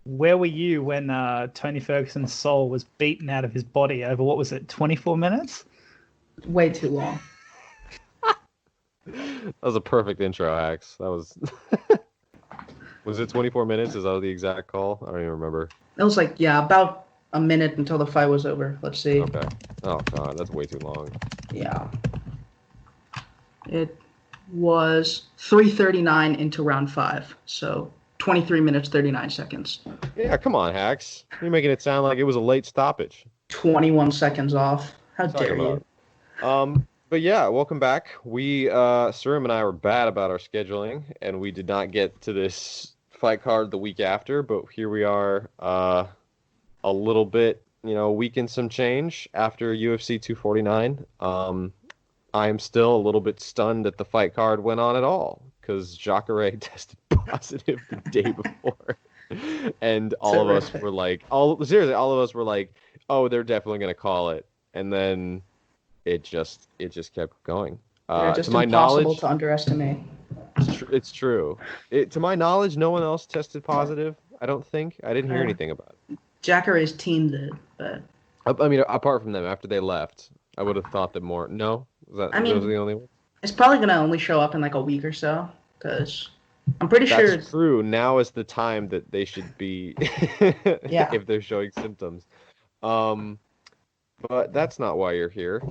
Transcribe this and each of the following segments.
where were you when Tony Ferguson's soul was beaten out of his body over, what was it, 24 minutes? Way too long. That was a perfect intro, Axe. That was was it 24 minutes? Is that the exact call? I don't even remember. It was like, yeah, about a minute until the fight was over. Let's see. Okay. Oh god, that's way too long. Yeah. It was 3:39 into round 5. So 23 minutes, 39 seconds. Yeah, come on, Hacks. You're making it sound like it was a late stoppage. 21 seconds off. How dare you? But yeah, welcome back. Surim and I were bad about our scheduling, and we did not get to this fight card the week after, but here we are, a little bit, a week and some change after UFC 249. I am still a little bit stunned that the fight card went on at all, because Jacare tested positive the day before. And all of us were like, all of us were like, oh, they're definitely going to call it. And then it just kept going. They're just to my impossible knowledge, to underestimate. it's true. To my knowledge, no one else tested positive. I don't think. I didn't hear anything about it. Jacare's team did, but I mean, apart from them, after they left, I would have thought that more. No, those are the only ones. It's probably gonna only show up in like a week or so, because I'm pretty sure. That's true. Now is the time that they should be. Yeah. If they're showing symptoms. But that's not why you're here.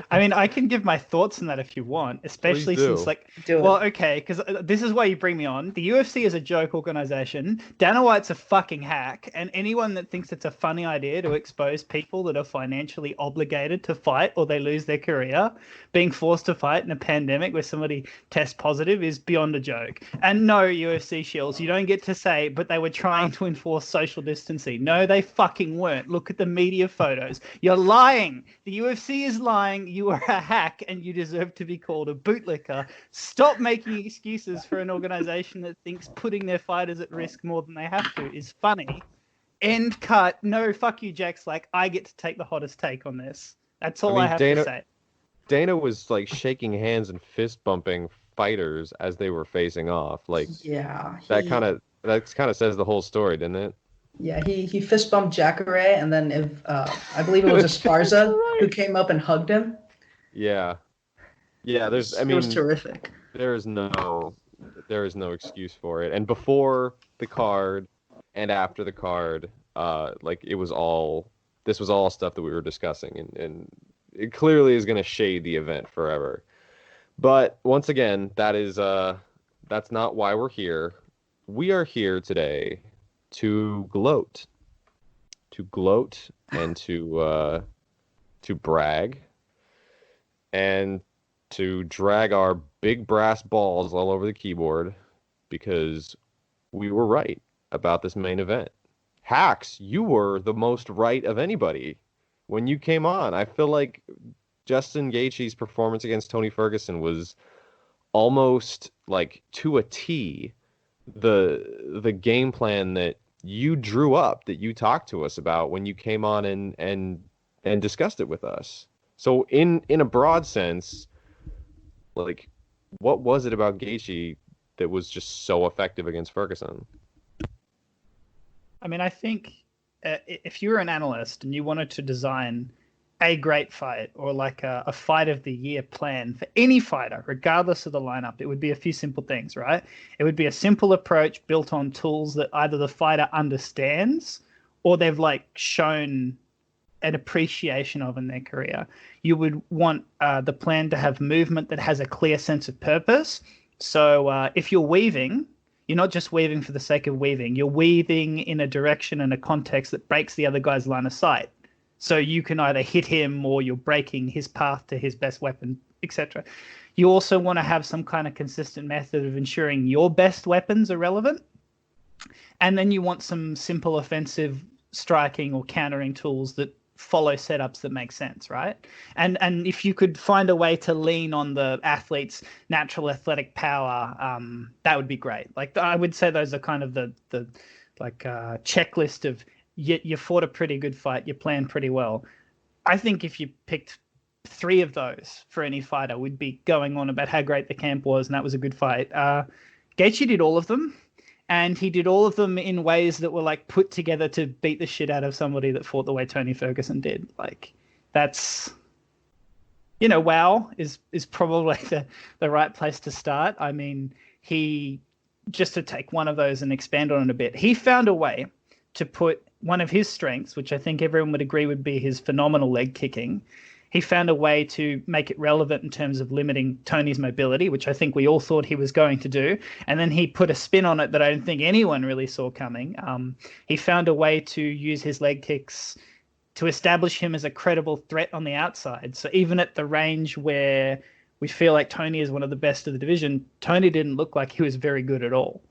I mean, I can give my thoughts on that if you want, especially since, like, okay, because this is why you bring me on. The UFC is a joke organization. Dana White's a fucking hack, and anyone that thinks it's a funny idea to expose people that are financially obligated to fight or they lose their career, being forced to fight in a pandemic where somebody tests positive is beyond a joke. And no, UFC shills, you don't get to say, but they were trying to enforce social distancing. No, they fucking weren't. Look at the media photos. You're lying. The UFC is lying. You are a hack and you deserve to be called a bootlicker. Stop making excuses for an organization that thinks putting their fighters at risk more than they have to is funny. End cut. No, fuck you, Jack's like, I get to take the hottest take on this. That's all I have to say. Dana was like shaking hands and fist bumping fighters as they were facing off. Like, yeah, that kind of says the whole story, didn't it? Yeah, he fist bumped Jacare, and then I believe it was Esparza who came up and hugged him. Yeah, it was terrific. There is no excuse for it. And before the card and after the card, this was all stuff that we were discussing, and it clearly is going to shade the event forever. But once again, that's not why we're here. We are here today to gloat and to brag and to drag our big brass balls all over the keyboard because we were right about this main event. Hax, you were the most right of anybody when you came on. I feel like Justin Gaethje's performance against Tony Ferguson was almost like to a T the game plan that you drew up, that you talked to us about when you came on and discussed it with us. So in a broad sense, like, what was it about Gaethje that was just so effective against Ferguson? I mean, I think if you were an analyst and you wanted to design a great fight or like a fight of the year plan for any fighter, regardless of the lineup, it would be a few simple things, right? It would be a simple approach built on tools that either the fighter understands or they've like shown an appreciation of in their career. You would want the plan to have movement that has a clear sense of purpose. So if you're weaving, you're not just weaving for the sake of weaving. You're weaving in a direction and a context that breaks the other guy's line of sight. So you can either hit him or you're breaking his path to his best weapon, etc. You also want to have some kind of consistent method of ensuring your best weapons are relevant. And then you want some simple offensive striking or countering tools that follow setups that make sense, right? And if you could find a way to lean on the athlete's natural athletic power, that would be great. Like, I would say those are kind of the checklist of you fought a pretty good fight, you planned pretty well. I think if you picked 3 of those for any fighter, we'd be going on about how great the camp was and that was a good fight. Gaethje did all of them. and he did all of them in ways that were like put together to beat the shit out of somebody that fought the way Tony Ferguson did. Like that's, wow is probably the right place to start. I mean, he, just to take one of those and expand on it a bit, he found a way to put one of his strengths, which I think everyone would agree would be his phenomenal leg kicking. He found a way to make it relevant in terms of limiting Tony's mobility, which I think we all thought he was going to do. And then he put a spin on it that I don't think anyone really saw coming. He found a way to use his leg kicks to establish him as a credible threat on the outside. So even at the range where we feel like Tony is one of the best of the division, Tony didn't look like he was very good at all.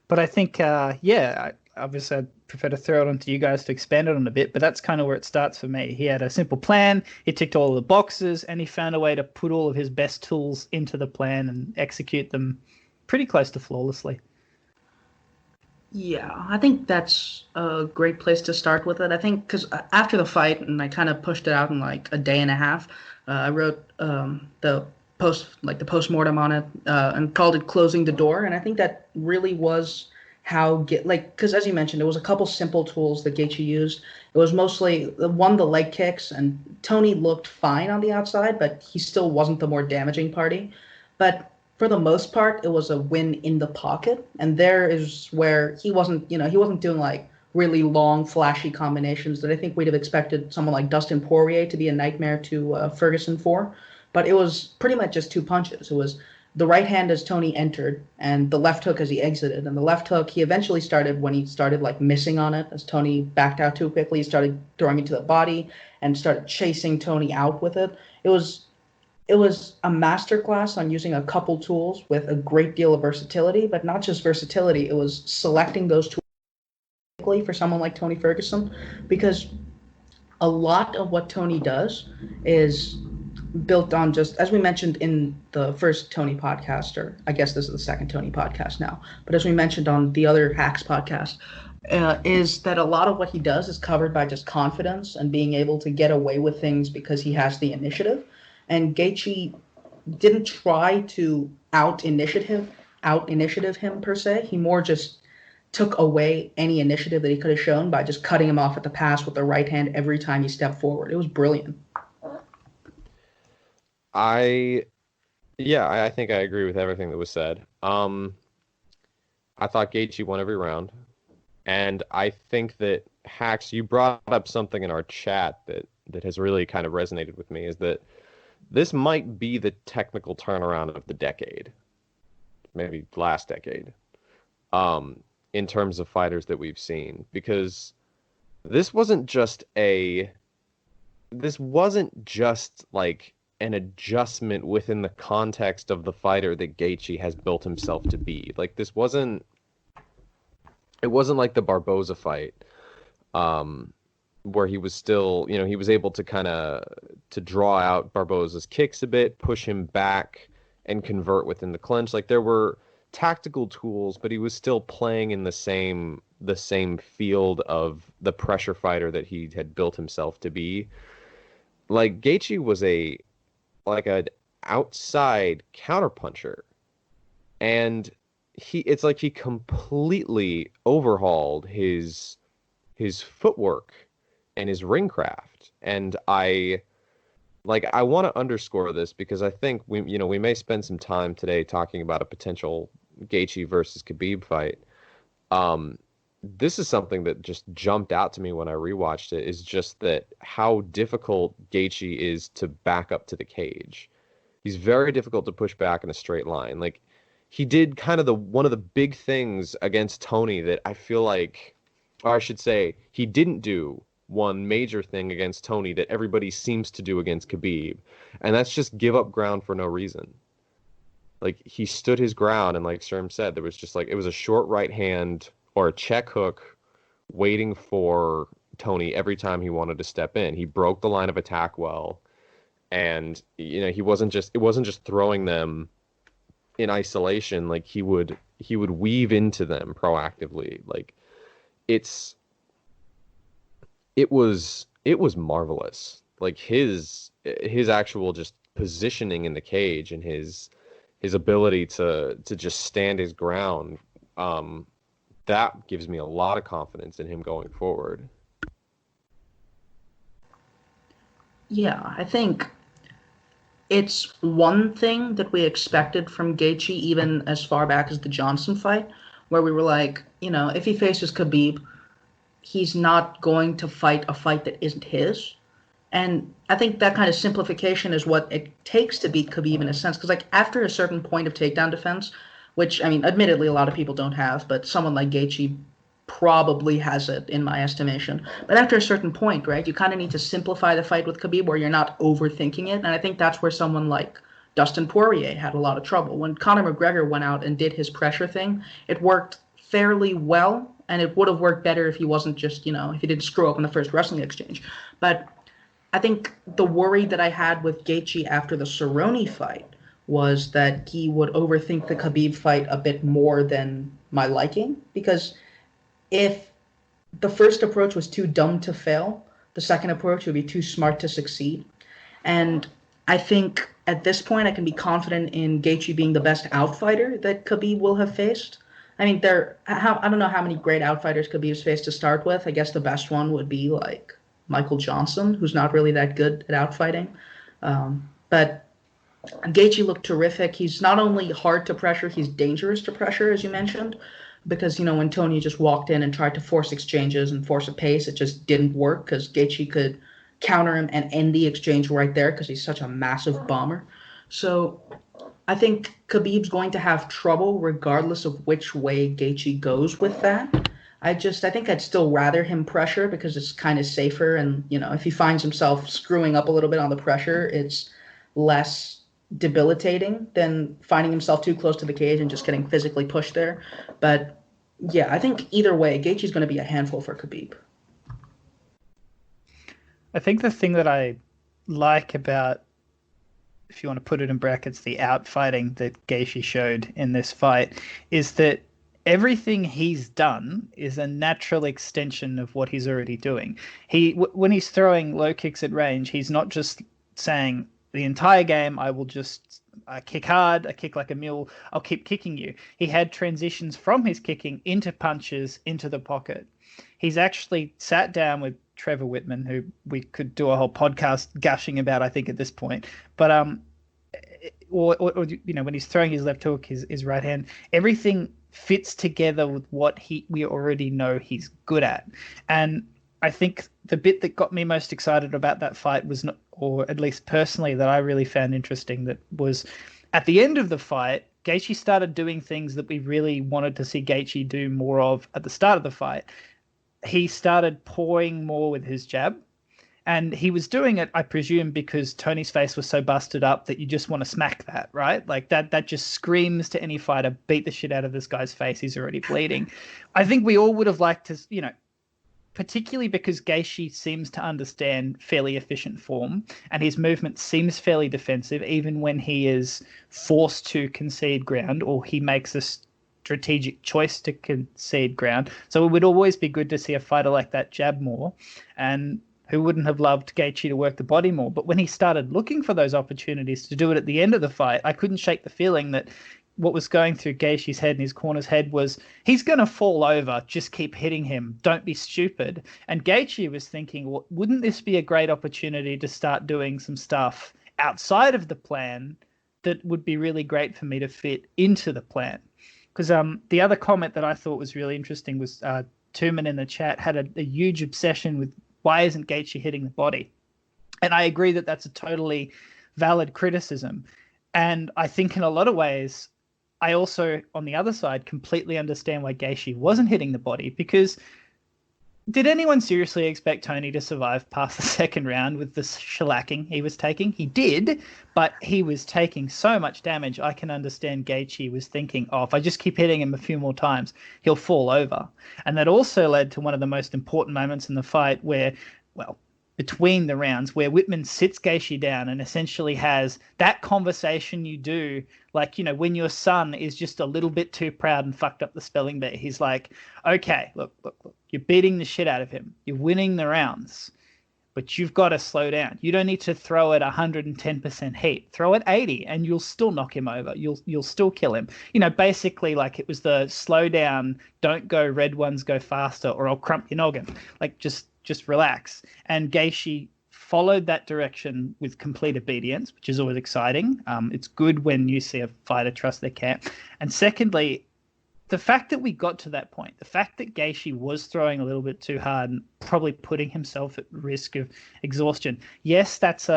But I think, obviously I'd prefer to throw it onto you guys to expand it on a bit, but that's kind of where it starts for me. He had a simple plan, he ticked all of the boxes, and he found a way to put all of his best tools into the plan and execute them pretty close to flawlessly. Yeah, I think that's a great place to start with it. I think because after the fight, and I kind of pushed it out in like a day and a half, I wrote the postmortem on it, and called it "Closing the Door." And I think that really was how because as you mentioned, it was a couple simple tools that Gaethje used. It was mostly the leg kicks, and Tony looked fine on the outside, but he still wasn't the more damaging party. But for the most part, it was a win in the pocket, and there is where he wasn't doing like really long, flashy combinations that I think we'd have expected someone like Dustin Poirier to be a nightmare to Ferguson for. But it was pretty much just two punches. It was the right hand as Tony entered, and the left hook as he exited. And the left hook, he eventually started when he started like missing on it, as Tony backed out too quickly. He started throwing it to the body and started chasing Tony out with it. It was a masterclass on using a couple tools with a great deal of versatility, but not just versatility. It was selecting those tools quickly for someone like Tony Ferguson, because a lot of what Tony does is built on, just as we mentioned in the first Tony podcast, or I guess this is the second Tony podcast now, but as we mentioned on the other Hacks podcast, is that a lot of what he does is covered by just confidence and being able to get away with things because he has the initiative. And Gaethje didn't try to out initiative him per se. He more just took away any initiative that he could have shown by just cutting him off at the pass with the right hand every time he stepped forward. It was brilliant. I think I agree with everything that was said. I thought Gaethje won every round, and I think that Hax, you brought up something in our chat that has really kind of resonated with me, is that this might be the technical turnaround of the decade, maybe last decade, in terms of fighters that we've seen, because this wasn't just like an adjustment within the context of the fighter that Gaethje has built himself to be. Like it wasn't like the Barboza fight, where he was still, he was able to to draw out Barboza's kicks a bit, push him back, and convert within the clinch. Like there were tactical tools, but he was still playing in the same field of the pressure fighter that he had built himself to be. Like Gaethje was an outside counterpuncher, and it's like he completely overhauled his footwork and his ring craft. And I want to underscore this because I think we may spend some time today talking about a potential Gaethje versus Khabib fight. This is something that just jumped out to me when I rewatched it, is just that how difficult Gaethje is to back up to the cage. He's very difficult to push back in a straight line. Like he did kind of one of the big things against Tony that I feel like, or I should say, he didn't do one major thing against Tony that everybody seems to do against Khabib, and that's just give up ground for no reason. Like he stood his ground, and like Sherm said, there was just like, it was a short right hand or a check hook waiting for Tony every time he wanted to step in. He broke the line of attack well, and it wasn't just throwing them in isolation. Like he would weave into them proactively. Like it was marvelous. Like his actual just positioning in the cage and his ability to just stand his ground, that gives me a lot of confidence in him going forward. Yeah, I think it's one thing that we expected from Gaethje even as far back as the Johnson fight, where we were like, if he faces Khabib, he's not going to fight a fight that isn't his. And I think that kind of simplification is what it takes to beat Khabib in a sense. Because, like, after a certain point of takedown defense, which, I mean, admittedly, a lot of people don't have, but someone like Gaethje probably has it, in my estimation. But after a certain point, right, you kind of need to simplify the fight with Khabib where you're not overthinking it. And I think that's where someone like Dustin Poirier had a lot of trouble. When Conor McGregor went out and did his pressure thing, it worked fairly well. And it would have worked better if he wasn't just, if he didn't screw up in the first wrestling exchange. But I think the worry that I had with Gaethje after the Cerrone fight was that he would overthink the Khabib fight a bit more than my liking. Because if the first approach was too dumb to fail, the second approach would be too smart to succeed. And I think at this point I can be confident in Gaethje being the best outfighter that Khabib will have faced. I mean, I don't know how many great outfighters Khabib's faced to start with. I guess the best one would be like Michael Johnson, who's not really that good at outfighting. But Gaethje looked terrific. He's not only hard to pressure, he's dangerous to pressure, as you mentioned. Because, when Tony just walked in and tried to force exchanges and force a pace, it just didn't work because Gaethje could counter him and end the exchange right there because he's such a massive bomber. So I think Khabib's going to have trouble regardless of which way Gaethje goes with that. I think I'd still rather him pressure because it's kind of safer. And, if he finds himself screwing up a little bit on the pressure, it's less debilitating than finding himself too close to the cage and just getting physically pushed there. But yeah, I think either way, Gaethje's going to be a handful for Khabib. I think the thing that I like about, if you want to put it in brackets, the outfighting that Gaethje showed in this fight is that everything he's done is a natural extension of what he's already doing. When he's throwing low kicks at range, he's not just saying the entire game, I will just kick hard, I kick like a mule, I'll keep kicking you. He had transitions from his kicking into punches, into the pocket. He's actually sat down with Trevor Whitman, who we could do a whole podcast gushing about, I think, at this point. But or when he's throwing his left hook, his right hand, everything fits together with what we already know he's good at. And I think the bit that got me most excited about that fight was, or at least personally, that I really found interesting, that was at the end of the fight, Gaethje started doing things that we really wanted to see Gaethje do more of at the start of the fight. He started pawing more with his jab. And he was doing it, I presume, because Tony's face was so busted up that you just want to smack that, right? Like that just screams to any fighter, beat the shit out of this guy's face. He's already bleeding. I think we all would have liked to, particularly because Gaethje seems to understand fairly efficient form and his movement seems fairly defensive, even when he is forced to concede ground or he makes a strategic choice to concede ground. So it would always be good to see a fighter like that jab more. And who wouldn't have loved Gaethje to work the body more? But when he started looking for those opportunities to do it at the end of the fight, I couldn't shake the feeling that what was going through Gaethje's head and his corner's head was, he's going to fall over, just keep hitting him, don't be stupid. And Gaethje was thinking, well, wouldn't this be a great opportunity to start doing some stuff outside of the plan that would be really great for me to fit into the plan? Because the other comment that I thought was really interesting was Tuman in the chat had a huge obsession with, why isn't Gaethje hitting the body? And I agree that that's a totally valid criticism. And I think in a lot of ways, I also, on the other side, completely understand why Gaethje wasn't hitting the body, because did anyone seriously expect Tony to survive past the second round with the shellacking he was taking? He did, but he was taking so much damage. I can understand Gaethje was thinking, oh, if I just keep hitting him a few more times, he'll fall over. And that also led to one of the most important moments in the fight where, well, between the rounds, where Whitman sits Gaethje down and essentially has that conversation you do, like, when your son is just a little bit too proud and fucked up the spelling bee. He's like, okay, look, you're beating the shit out of him. You're winning the rounds. but you've got to slow down. You don't need to throw at 110% heat. Throw at 80 and you'll still knock him over. You'll still kill him. Basically like it was the slow down, don't go red ones, go faster or I'll crump your noggin. Like just relax. And Gaethje followed that direction with complete obedience, which is always exciting. It's good when you see a fighter trust their camp. And secondly, the fact that we got to that point, the fact that Gaethje was throwing a little bit too hard and probably putting himself at risk of exhaustion. Yes, that's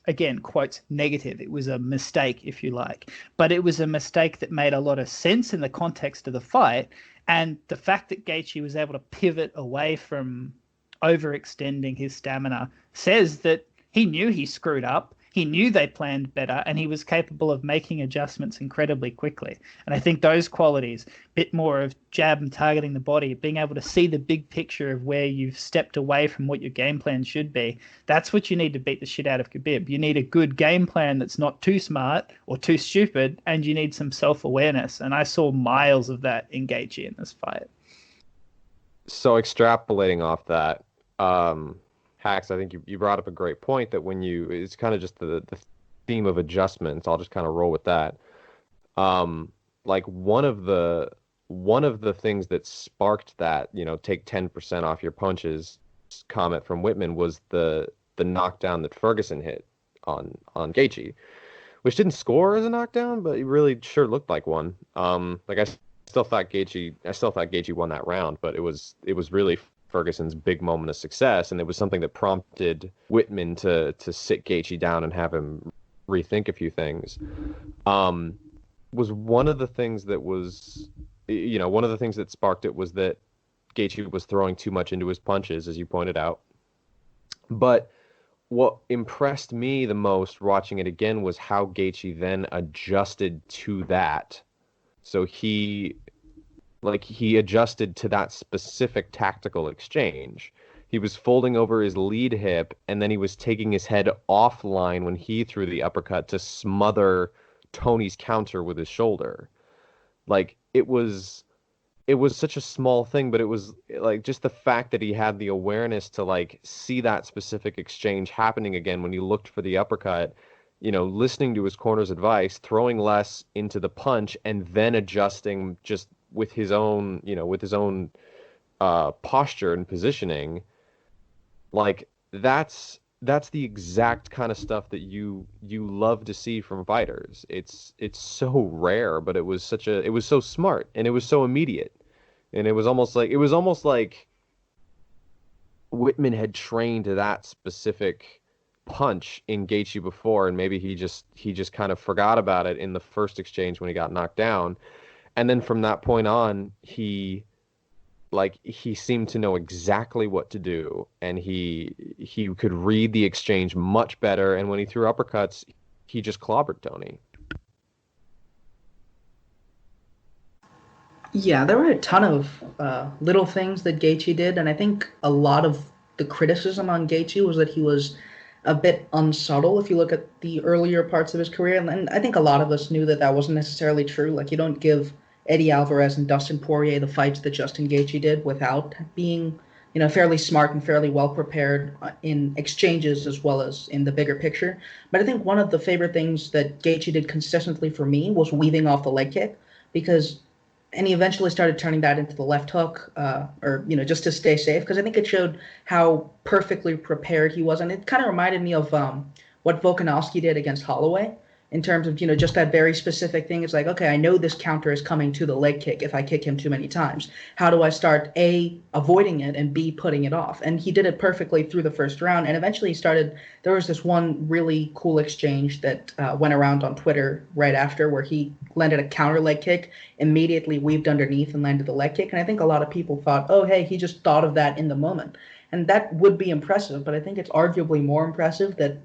again, quotes negative. It was a mistake, if you like, but it was a mistake that made a lot of sense in the context of the fight. And the fact that Gaethje was able to pivot away from overextending his stamina says that he knew he screwed up. He knew they planned better, and he was capable of making adjustments incredibly quickly. And I think those qualities, a bit more of jab and targeting the body, being able to see the big picture of where you've stepped away from what your game plan should be, that's what you need to beat the shit out of Khabib. You need a good game plan that's not too smart or too stupid, and you need some self-awareness. And I saw miles of that in Gaethje in this fight. So extrapolating off that, Hax, I think you brought up a great point that it's kind of just the theme of adjustments. I'll just kind of roll with that. Like one of the things that sparked that, take 10% off your punches comment from Whitman was the knockdown that Ferguson hit on Gaethje, which didn't score as a knockdown, but it really sure looked like one. I still thought Gaethje won that round, but it was really Ferguson's big moment of success, and it was something that prompted Whitman to sit Gaethje down and have him rethink a few things. Was one of the things that was, one of the things that sparked it was that Gaethje was throwing too much into his punches, as you pointed out. But what impressed me the most watching it again was how Gaethje then adjusted to that. So he adjusted to that specific tactical exchange. He was folding over his lead hip, and then he was taking his head offline when he threw the uppercut to smother Tony's counter with his shoulder. Like, it was such a small thing, but it was like just the fact that he had the awareness to see that specific exchange happening again when he looked for the uppercut, listening to his corner's advice, throwing less into the punch, and then adjusting just with his own posture and positioning. Like that's the exact kind of stuff that you love to see from fighters. It's so rare, but it was so smart, and it was so immediate, and it was almost like Whitman had trained to that specific punch in Gaethje before, and maybe he just kind of forgot about it in the first exchange when he got knocked down. And then from that point on, he seemed to know exactly what to do, and he could read the exchange much better. And when he threw uppercuts, he just clobbered Tony. Yeah, there were a ton of little things that Gaethje did, and I think a lot of the criticism on Gaethje was that he was a bit unsubtle if you look at the earlier parts of his career. And I think a lot of us knew that wasn't necessarily true. Like, you don't give Eddie Alvarez and Dustin Poirier the fights that Justin Gaethje did without being, fairly smart and fairly well prepared in exchanges as well as in the bigger picture. But I think one of the favorite things that Gaethje did consistently for me was weaving off the leg kick, and he eventually started turning that into the left hook, just to stay safe, because I think it showed how perfectly prepared he was. And it kind of reminded me of what Volkanovski did against Holloway, in terms of, just that very specific thing. It's like, okay, I know this counter is coming to the leg kick if I kick him too many times. How do I start, A, avoiding it, and B, putting it off? And he did it perfectly through the first round. And eventually there was this one really cool exchange that went around on Twitter right after, where he landed a counter leg kick, immediately weaved underneath and landed the leg kick. And I think a lot of people thought, oh, hey, he just thought of that in the moment. And that would be impressive, but I think it's arguably more impressive that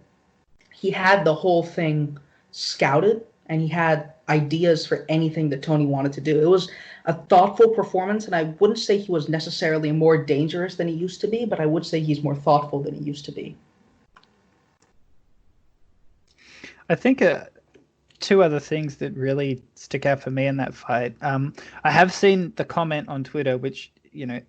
he had the whole thing scouted, and he had ideas for anything that Tony wanted to do. It was a thoughtful performance, and I wouldn't say he was necessarily more dangerous than he used to be, but I would say he's more thoughtful than he used to be. I think two other things that really stick out for me in that fight. I have seen the comment on Twitter, which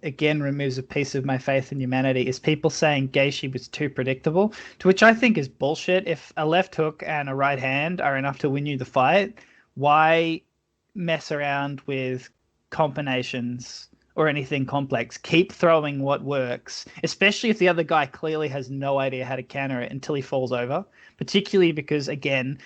again removes a piece of my faith in humanity is people saying Gaethje was too predictable, to which I think is bullshit. If a left hook and a right hand are enough to win you the fight, why mess around with combinations or anything complex? Keep throwing what works, especially if the other guy clearly has no idea how to counter it until he falls over, particularly because, again,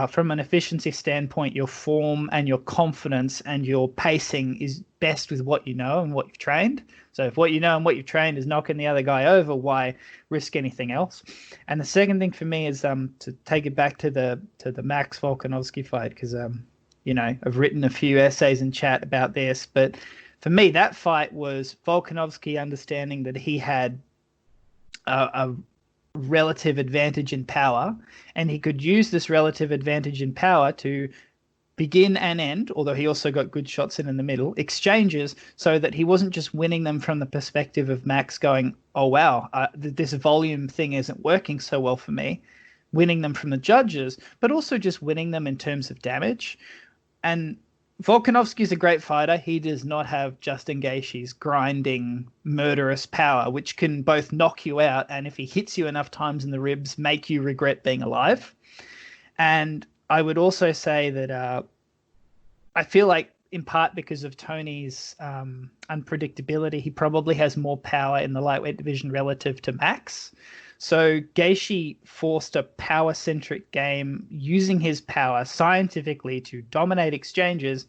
from an efficiency standpoint, your form and your confidence and your pacing is best with what you know and what you've trained. So if what you know and what you've trained is knocking the other guy over, why risk anything else? And the second thing for me is to take it back to the Max Volkanovski fight, because I've written a few essays in chat about this, but for me that fight was Volkanovski understanding that he had a relative advantage in power, and he could use this relative advantage in power to begin and end, although he also got good shots in the middle, exchanges, so that he wasn't just winning them from the perspective of Max going, oh wow, this volume thing isn't working so well for me, winning them from the judges, but also just winning them in terms of damage. And Volkanovski's a great fighter. He does not have Justin Gaethje's grinding, murderous power, which can both knock you out and, if he hits you enough times in the ribs, make you regret being alive. And I would also say that I feel like, in part because of Tony's unpredictability, he probably has more power in the lightweight division relative to Max. So Gaethje forced a power-centric game using his power scientifically to dominate exchanges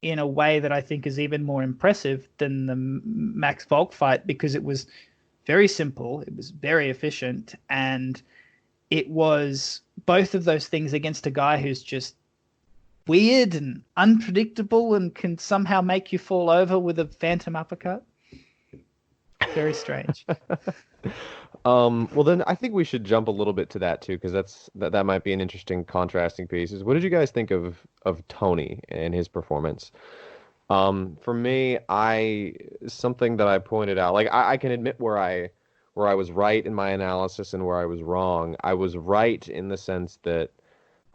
in a way that I think is even more impressive than the Max Volk fight, because it was very simple, it was very efficient, and it was both of those things against a guy who's just weird and unpredictable and can somehow make you fall over with a phantom uppercut. Very strange. Well, then I think we should jump a little bit to that too, because that might be an interesting contrasting piece. What did you guys think of Tony and his performance? For me, something that I pointed out, like I can admit where I was right in my analysis and where I was wrong. I was right in the sense that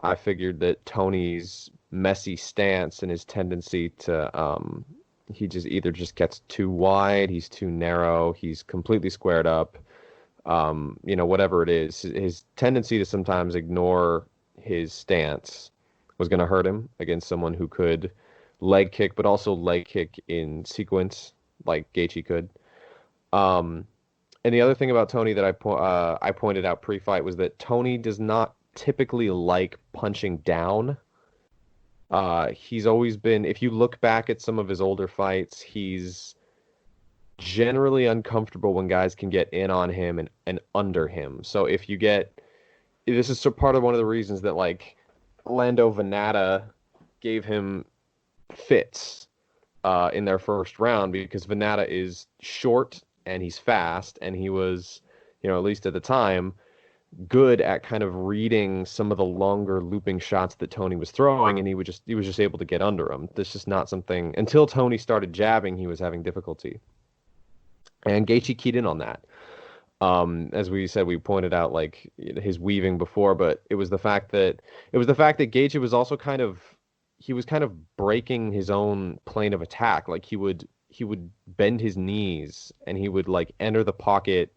I figured that Tony's messy stance and his tendency to he either gets too wide, he's too narrow, he's completely squared up. Whatever it is, his tendency to sometimes ignore his stance was going to hurt him against someone who could leg kick, but also leg kick in sequence like Gaethje could. And the other thing about Tony that I pointed out pre-fight was that Tony does not typically like punching down. He's always been, if you look back at some of his older fights, he's generally uncomfortable when guys can get in on him and under him. So this is part of one of the reasons that, like, Lando Venata gave him fits in their first round, because Venata is short and he's fast, and he was, at least at the time, good at kind of reading some of the longer looping shots that Tony was throwing, and he was just able to get under him. This is not something, until Tony started jabbing, he was having difficulty. And Gaethje keyed in on that. As we said, we pointed out like his weaving before, but it was the fact that Gaethje was also kind of breaking his own plane of attack. Like he would bend his knees and he would like enter the pocket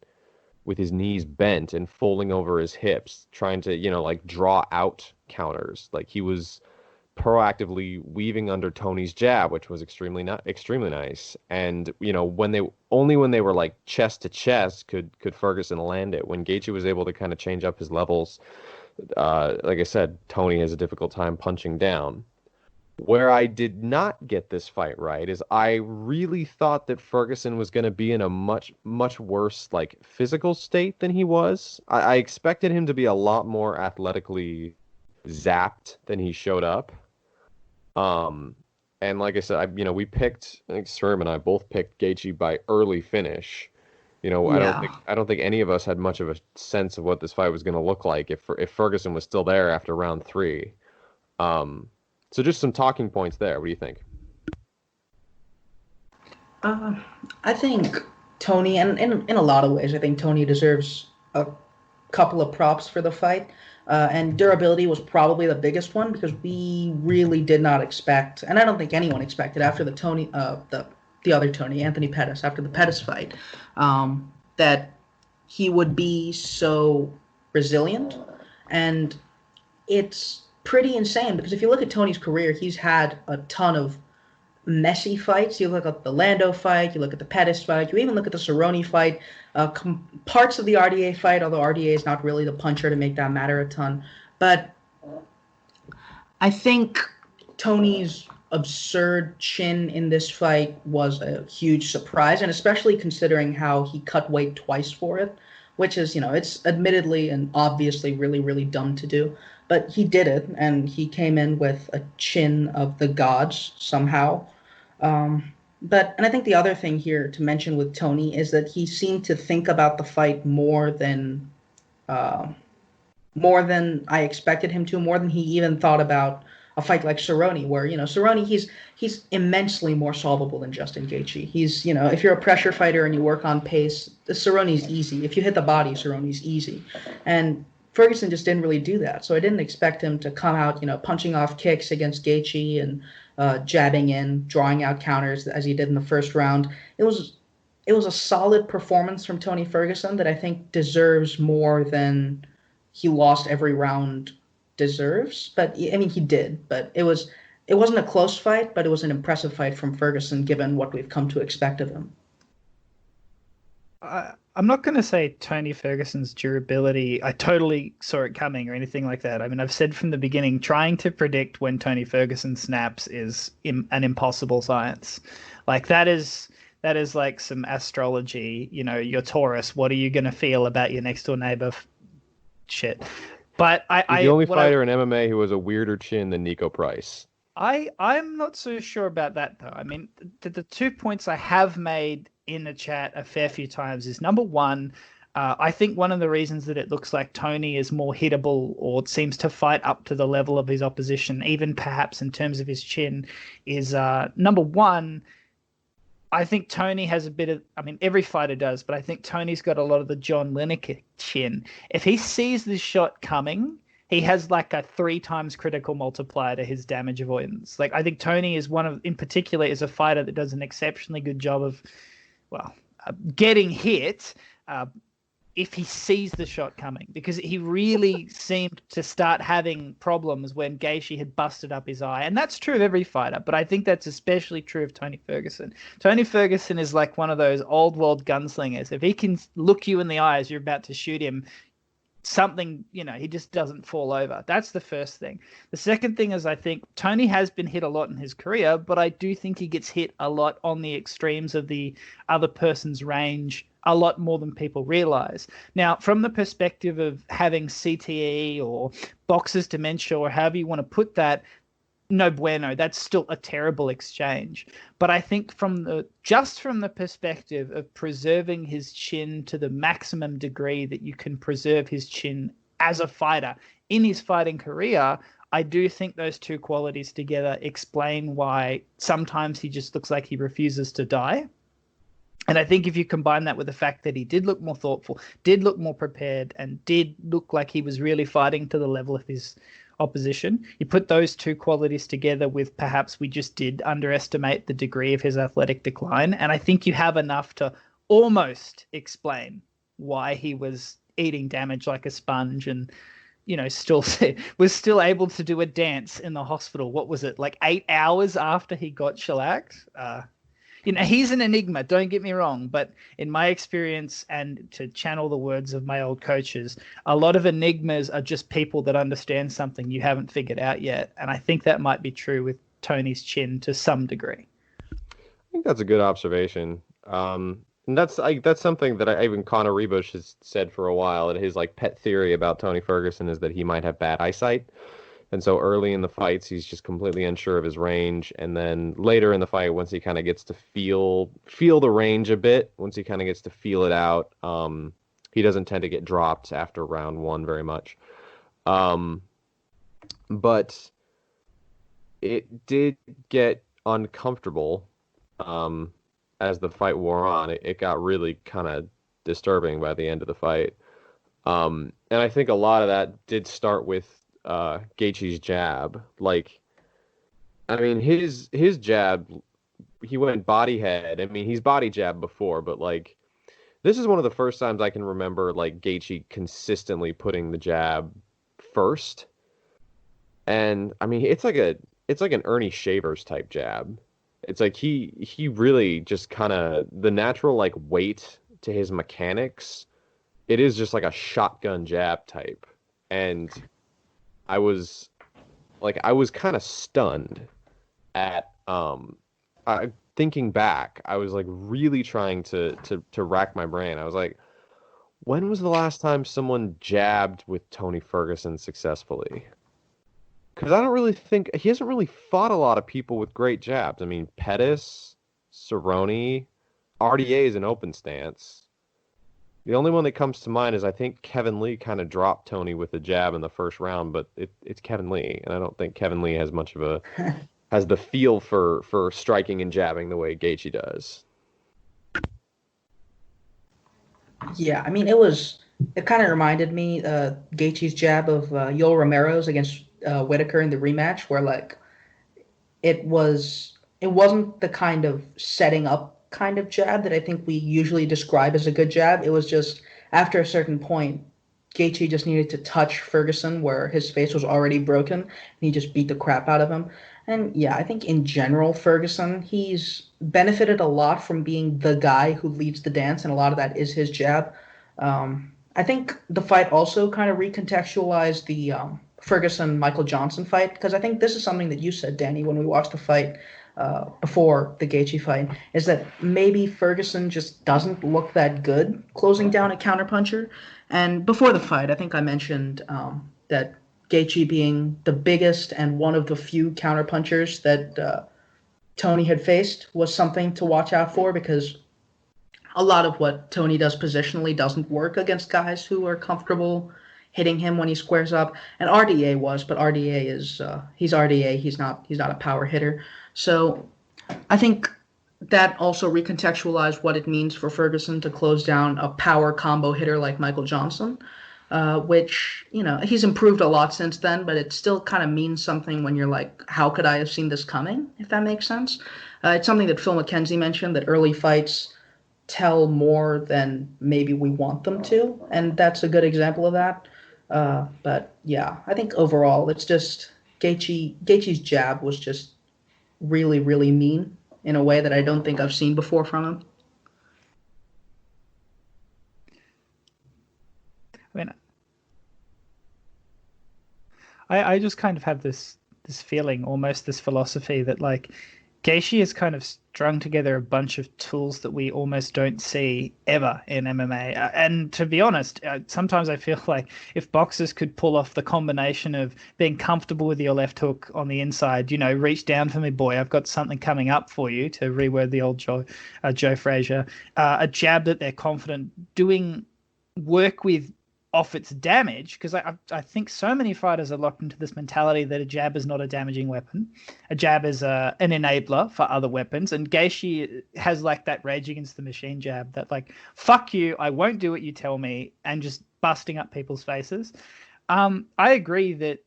with his knees bent and folding over his hips, trying to, like draw out counters. Like he was proactively weaving under Tony's jab, which was extremely nice. And when they were like chest to chest, could Ferguson land it. When Gaethje was able to kind of change up his levels, like I said, Tony has a difficult time punching down. Where I did not get this fight right is I really thought that Ferguson was going to be in a much worse like physical state than he was. I expected him to be a lot more athletically zapped than he showed up. And like I said, I think Sherm and I both picked Gaethje by early finish. Yeah. I don't think any of us had much of a sense of what this fight was going to look like if Ferguson was still there after round 3. So just some talking points there. What do you think? I think Tony, and in a lot of ways, I think Tony deserves a couple of props for the fight. And durability was probably the biggest one, because we really did not expect, and I don't think anyone expected after the the other Tony, Anthony Pettis, after the Pettis fight, that he would be so resilient. And it's pretty insane because if you look at Tony's career, he's had a ton of messy fights. You look at the Lando fight, you look at the Pettis fight, you even look at the Cerrone fight, parts of the RDA fight, although RDA is not really the puncher to make that matter a ton. But I think Tony's absurd chin in this fight was a huge surprise, and especially considering how he cut weight twice for it, which is, it's admittedly and obviously really, really dumb to do. But he did it, and he came in with a chin of the gods somehow. And I think the other thing here to mention with Tony is that he seemed to think about the fight more than I expected him to, more than he even thought about a fight like Cerrone, where, Cerrone, he's immensely more solvable than Justin Gaethje. He's, if you're a pressure fighter and you work on pace, Cerrone's easy. If you hit the body, Cerrone's easy. And Ferguson just didn't really do that. So I didn't expect him to come out, punching off kicks against Gaethje and jabbing in, drawing out counters as he did in the first round. It was a solid performance from Tony Ferguson that I think deserves more than he lost every round deserves. But I mean, he did. But it wasn't a close fight, but it was an impressive fight from Ferguson given what we've come to expect of him. I'm not going to say Tony Ferguson's durability, I totally saw it coming or anything like that. I mean, I've said from the beginning, trying to predict when Tony Ferguson snaps is an impossible science. Like that is like some astrology, you're Taurus. What are you going to feel about your next door neighbor? Shit. But He's the only fighter in MMA who has a weirder chin than Nico Price. I'm not so sure about that, though. I mean, the 2 points I have made in the chat a fair few times is, number one, I think one of the reasons that it looks like Tony is more hittable or seems to fight up to the level of his opposition, even perhaps in terms of his chin, is number one, I think Tony has a bit of, I mean, every fighter does, but I think Tony's got a lot of the John Lineker chin. If he sees this shot coming, he has like a 3 times critical multiplier to his damage avoidance. Like, I think Tony is in particular, is a fighter that does an exceptionally good job of, getting hit if he sees the shot coming, because he really seemed to start having problems when Gaethje had busted up his eye. And that's true of every fighter, but I think that's especially true of Tony Ferguson. Tony Ferguson is like one of those old world gunslingers. If he can look you in the eye as you're about to shoot him, something, he just doesn't fall over. That's the first thing. The second thing is, I think Tony has been hit a lot in his career, but I do think he gets hit a lot on the extremes of the other person's range, a lot more than people realize. Now, from the perspective of having CTE or boxer's dementia, or however you want to put that, no bueno. That's still a terrible exchange. But I think from the perspective of preserving his chin to the maximum degree that you can preserve his chin as a fighter in his fighting career, I do think those two qualities together explain why sometimes he just looks like he refuses to die. And I think if you combine that with the fact that he did look more thoughtful, did look more prepared, and did look like he was really fighting to the level of his opposition, you put those two qualities together with perhaps we just did underestimate the degree of his athletic decline, and I think you have enough to almost explain why he was eating damage like a sponge and still was still able to do a dance in the hospital. What was it, like 8 hours after he got shellacked? He's an enigma, don't get me wrong, but in my experience, and to channel the words of my old coaches, a lot of enigmas are just people that understand something you haven't figured out yet. And I think that might be true with Tony's chin to some degree. I think that's a good observation. And that's something that even Conor Rebush has said for a while. And his pet theory about Tony Ferguson is that he might have bad eyesight. And so early in the fights, he's just completely unsure of his range. And then later in the fight, once he kind of gets to feel the range a bit, once he kind of gets to feel it out, he doesn't tend to get dropped after round one very much. But it did get uncomfortable as the fight wore on. It got really kind of disturbing by the end of the fight. And I think a lot of that did start with Gaethje's jab. His jab he went body head. I mean, he's body jabbed before, but like this is one of the first times I can remember like Gaethje consistently putting the jab first. And I mean, it's like an Ernie Shavers type jab. It's like he really just kind of the natural like weight to his mechanics. It is just like a shotgun jab type. And I was I was kind of stunned at thinking back. I was like really trying to rack my brain. I was like, when was the last time someone jabbed with Tony Ferguson successfully? Because I don't really think he hasn't really fought a lot of people with great jabs. I mean, Pettis, Cerrone, RDA is an open stance. The only one that comes to mind is I think Kevin Lee kind of dropped Tony with a jab in the first round, but it's Kevin Lee, and I don't think Kevin Lee has much of a has the feel for striking and jabbing the way Gaethje does. Yeah, I mean, it kind of reminded me Gaethje's jab of Yoel Romero's against Whitaker in the rematch, where like it wasn't the kind of setting up kind of jab that I think we usually describe as a good jab. It was just after a certain point, Gaethje just needed to touch Ferguson where his face was already broken, and he just beat the crap out of him. And yeah, I think in general, Ferguson, he's benefited a lot from being the guy who leads the dance, and a lot of that is his jab. I think the fight also kind of recontextualized the Ferguson Michael Johnson fight, because I think this is something that you said, Danny, when we watched the fight before the Gaethje fight, is that maybe Ferguson just doesn't look that good closing down a counterpuncher. And before the fight, I think I mentioned that Gaethje being the biggest and one of the few counterpunchers that Tony had faced was something to watch out for, because a lot of what Tony does positionally doesn't work against guys who are comfortable hitting him when he squares up. And RDA was, but RDA is he's RDA. He's not a power hitter. So I think that also recontextualized what it means for Ferguson to close down a power combo hitter like Michael Johnson, which, he's improved a lot since then, but it still kind of means something when you're like, how could I have seen this coming, if that makes sense? It's something that Phil McKenzie mentioned, that early fights tell more than maybe we want them to, and that's a good example of that. But yeah, I think overall it's just Gaethje's jab was just really, really mean in a way that I don't think I've seen before from him. I mean, I just kind of have this feeling, almost this philosophy that like Gaethje has kind of strung together a bunch of tools that we almost don't see ever in MMA. And to be honest, sometimes I feel like if boxers could pull off the combination of being comfortable with your left hook on the inside, reach down for me, boy, I've got something coming up for you, to reword the old Joe Frazier, a jab that they're confident doing work with off its damage, because I think so many fighters are locked into this mentality that a jab is not a damaging weapon. A jab is an enabler for other weapons, and Gaethje has like that Rage Against the Machine jab that like, fuck you, I won't do what you tell me, and just busting up people's faces. I agree that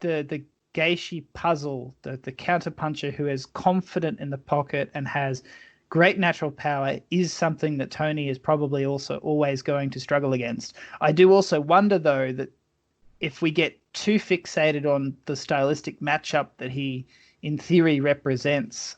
the Gaethje puzzle, the counterpuncher who is confident in the pocket and has great natural power, is something that Tony is probably also always going to struggle against. I do also wonder, though, that if we get too fixated on the stylistic matchup that he, in theory, represents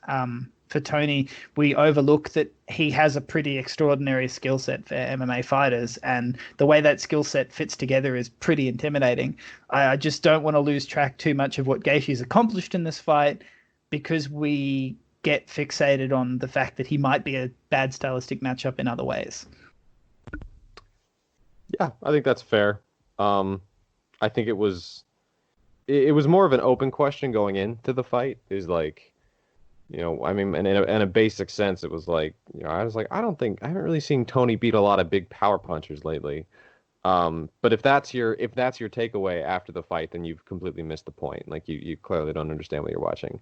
for Tony, we overlook that he has a pretty extraordinary skill set for MMA fighters, and the way that skill set fits together is pretty intimidating. I just don't want to lose track too much of what Gaethje's accomplished in this fight, because we get fixated on the fact that he might be a bad stylistic matchup in other ways. Yeah, I think that's fair. I think it was more of an open question going into the fight. Is like, I mean, in a basic sense, it was like, I was like, I haven't really seen Tony beat a lot of big power punchers lately. But if that's your takeaway after the fight, then you've completely missed the point. Like you clearly don't understand what you're watching.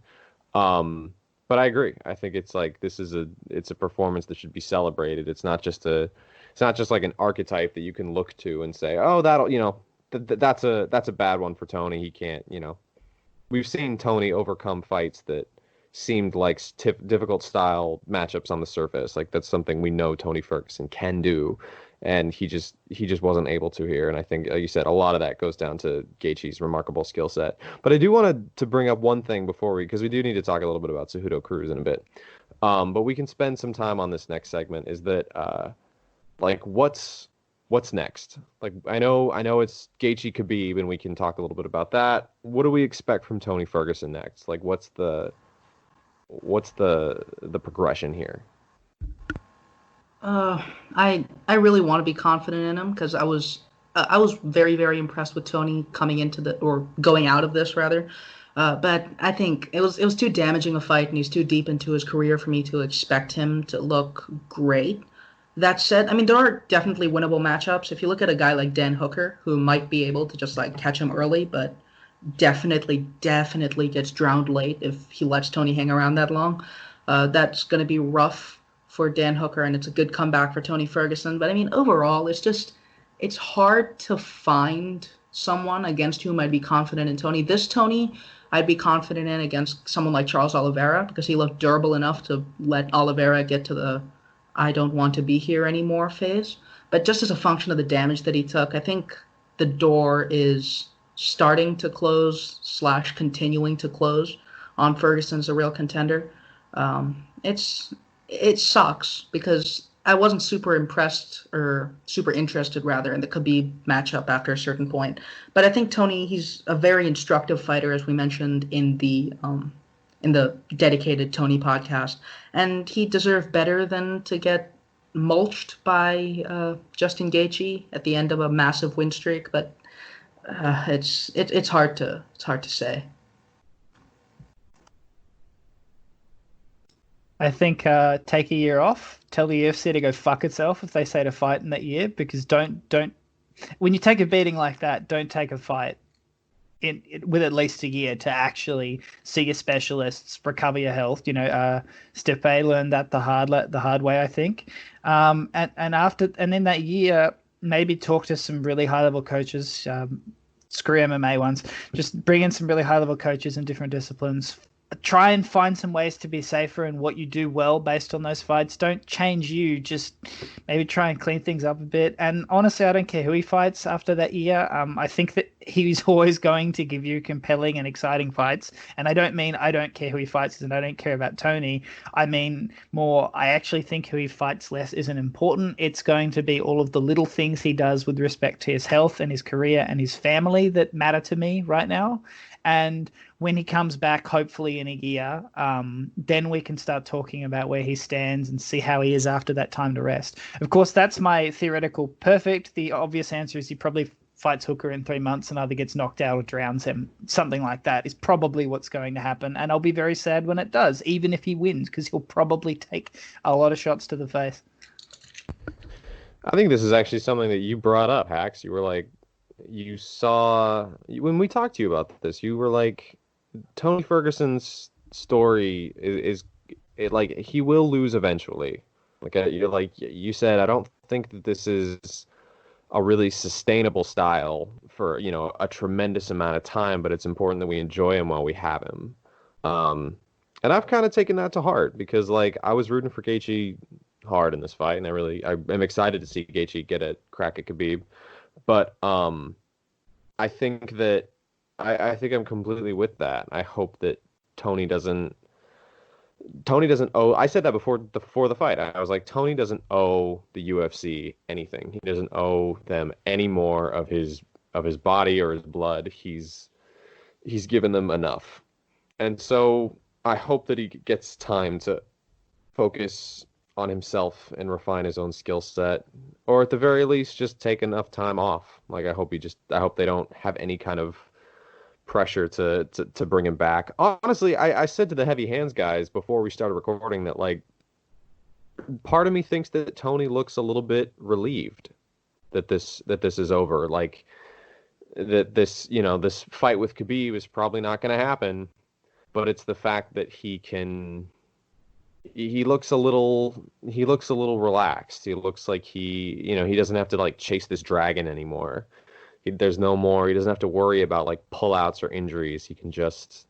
But I agree. I think it's like it's a performance that should be celebrated. It's not just like an archetype that you can look to and say, oh, that'll that's a bad one for Tony. He can't. We've seen Tony overcome fights that seemed like difficult style matchups on the surface. Like that's something we know Tony Ferguson can do, and he just wasn't able to here. And I think, like you said, a lot of that goes down to Gaethje's remarkable skill set. But I do want to bring up one thing before because we do need to talk a little bit about Cejudo Cruz in a bit. But we can spend some time on this next segment. Is that like what's next? Like I know it's Gaethje Khabib, and we can talk a little bit about that. What do we expect from Tony Ferguson next? Like what's the progression here? I really want to be confident in him because I was very very impressed with Tony coming into or going out of this rather. But I think it was too damaging a fight, and he's too deep into his career for me to expect him to look great. That said, I mean, there are definitely winnable matchups. If you look at a guy like Dan Hooker, who might be able to just like catch him early, but definitely gets drowned late if he lets Tony hang around that long. That's going to be rough for Dan Hooker, and it's a good comeback for Tony Ferguson. But I mean, overall, it's hard to find someone against whom I'd be confident in Tony. This Tony, I'd be confident in against someone like Charles Oliveira because he looked durable enough to let Oliveira get to the I don't want to be here anymore phase. But just as a function of the damage that he took, I think the door is starting to close / continuing to close on Ferguson as a real contender. It sucks because I wasn't super impressed or super interested rather in the Khabib matchup after a certain point. But I think Tony, he's a very instructive fighter, as we mentioned in the dedicated Tony podcast, and he deserved better than to get mulched by Justin Gaethje at the end of a massive win streak. But it's hard to say. I think take a year off. Tell the UFC to go fuck itself if they say to fight in that year, because don't when you take a beating like that, don't take a fight with at least a year to actually see your specialists, recover your health. Stipe learned that the hard way, I think. And then that year, maybe talk to some really high level coaches. Screw MMA ones. Just bring in some really high level coaches in different disciplines. Try and find some ways to be safer in what you do well based on those fights. Don't change you. Just maybe try and clean things up a bit. And honestly, I don't care who he fights after that year. I think that he's always going to give you compelling and exciting fights. And I don't mean I don't care who he fights and I don't care about Tony. I mean more, I actually think who he fights less isn't important. It's going to be all of the little things he does with respect to his health and his career and his family that matter to me right now. And when he comes back, hopefully in a year, then we can start talking about where he stands and see how he is after that time to rest. Of course, that's my theoretical perfect. The obvious answer is he probably fights Hooker in 3 months and either gets knocked out or drowns him. Something like that is probably what's going to happen. And I'll be very sad when it does, even if he wins, because he'll probably take a lot of shots to the face. I think this is actually something that you brought up, Hax. You were like, you saw when we talked to you about this, you were like, Tony Ferguson's story is like he will lose eventually. You said, I don't think that this is a really sustainable style for a tremendous amount of time, but it's important that we enjoy him while we have him. And I've kind of taken that to heart because like I was rooting for Gaethje hard in this fight, and I'm excited to see Gaethje get a crack at Khabib. But I think that I think I'm completely with that. I hope that Tony doesn't owe. I said that before the fight. I was like, Tony doesn't owe the UFC anything. He doesn't owe them any more of his body or his blood. He's given them enough, and so I hope that he gets time to focus on himself and refine his own skill set, or at the very least just take enough time off. Like I hope they don't have any kind of pressure to bring him back. Honestly, I said to the Heavy Hands guys before we started recording that like part of me thinks that Tony looks a little bit relieved that this is over. Like that this fight with Khabib is probably not going to happen, but it's the fact that he looks a little relaxed. He looks like he doesn't have to like chase this dragon anymore. He doesn't have to worry about like pullouts or injuries. He can just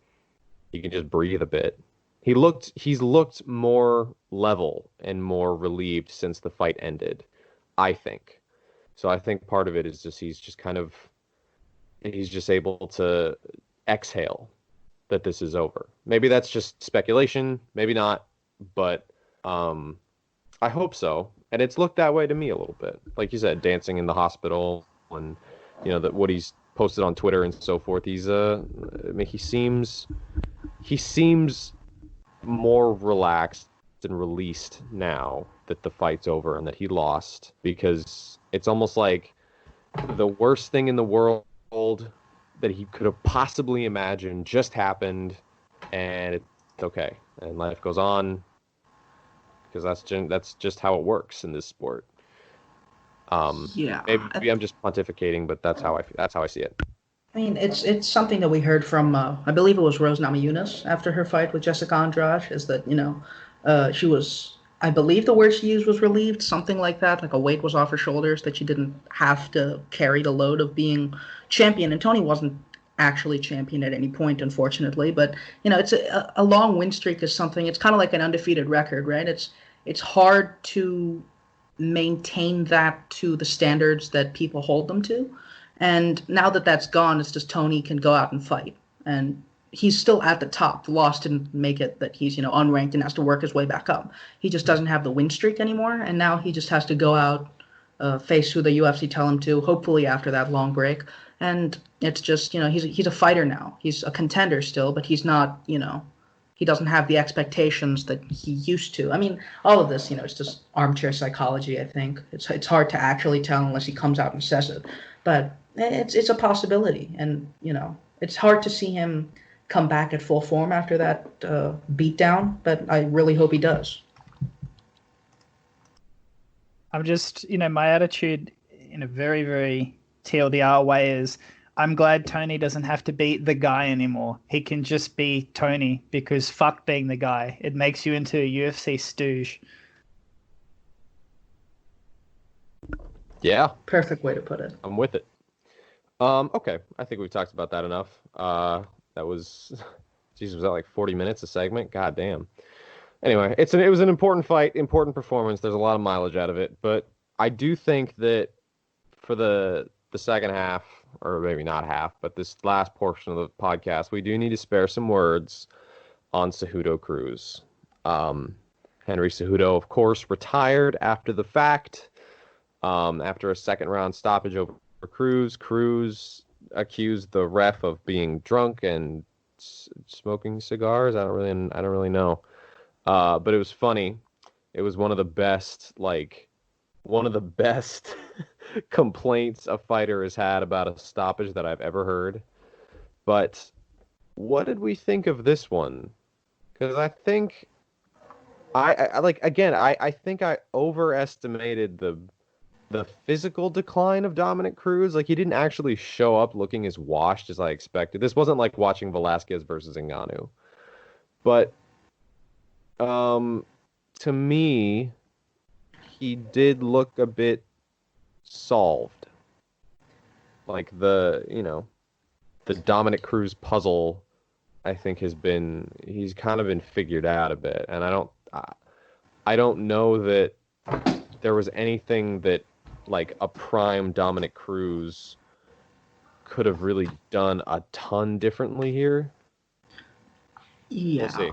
breathe a bit. He's looked more level and more relieved since the fight ended, I think. So I think part of it is just he's just able to exhale that this is over. Maybe that's just speculation, maybe not, but I hope so. And it's looked that way to me a little bit. Like you said, dancing in the hospital and that what he's posted on Twitter and so forth. He seems more relaxed and released now that the fight's over and that he lost, because it's almost like the worst thing in the world that he could have possibly imagined just happened, and it's okay, and life goes on, because that's just how it works in this sport. Yeah, maybe I'm just pontificating, but that's how I see it. I mean, it's something that we heard from I believe it was Rose Namajunas after her fight with Jessica Andrade, is that she was, I believe the word she used was relieved, something like that, like a weight was off her shoulders, that she didn't have to carry the load of being champion. And Tony wasn't actually champion at any point, unfortunately, but it's a long win streak is something. It's kind of like an undefeated record, right? It's hard to maintain that to the standards that people hold them to. And now that that's gone, it's just Tony can go out and fight. And he's still at the top. The loss didn't make it that he's, unranked and has to work his way back up. He just doesn't have the win streak anymore. And now he just has to go out, face who the UFC tell him to, hopefully after that long break. And it's just, he's a fighter now. He's a contender still, but he's not, he doesn't have the expectations that he used to. I mean, all of this, it's just armchair psychology, I think. It's hard to actually tell unless he comes out and says it. But it's a possibility. And, it's hard to see him come back at full form after that beatdown, but I really hope he does. I'm just, my attitude in a very, very TLDR way is I'm glad Tony doesn't have to be the guy anymore. He can just be Tony, because fuck being the guy. It makes you into a UFC stooge. Yeah. Perfect way to put it. I'm with it. Okay. I think we've talked about that enough. That was, Jesus, was that like 40 minutes a segment? God damn. Anyway, it was an important fight, important performance. There's a lot of mileage out of it, but I do think that for the second half, or maybe not half, but this last portion of the podcast, we do need to spare some words on Cejudo Cruz. Henry Cejudo, of course, retired after the fact, after a second round stoppage over Cruz. Cruz accused the ref of being drunk and smoking cigars. I don't really know. But it was funny. It was one of the best complaints a fighter has had about a stoppage that I've ever heard. But what did we think of this one? Because I think I think I overestimated the physical decline of Dominic Cruz. Like, he didn't actually show up looking as washed as I expected. This wasn't like watching Velasquez versus Ngannou. But to me, he did look a bit solved. Like the Dominic Cruz puzzle, I think he's kind of been figured out a bit. And I don't know that there was anything that like a prime Dominic Cruz could have really done a ton differently here. Yeah. We'll see.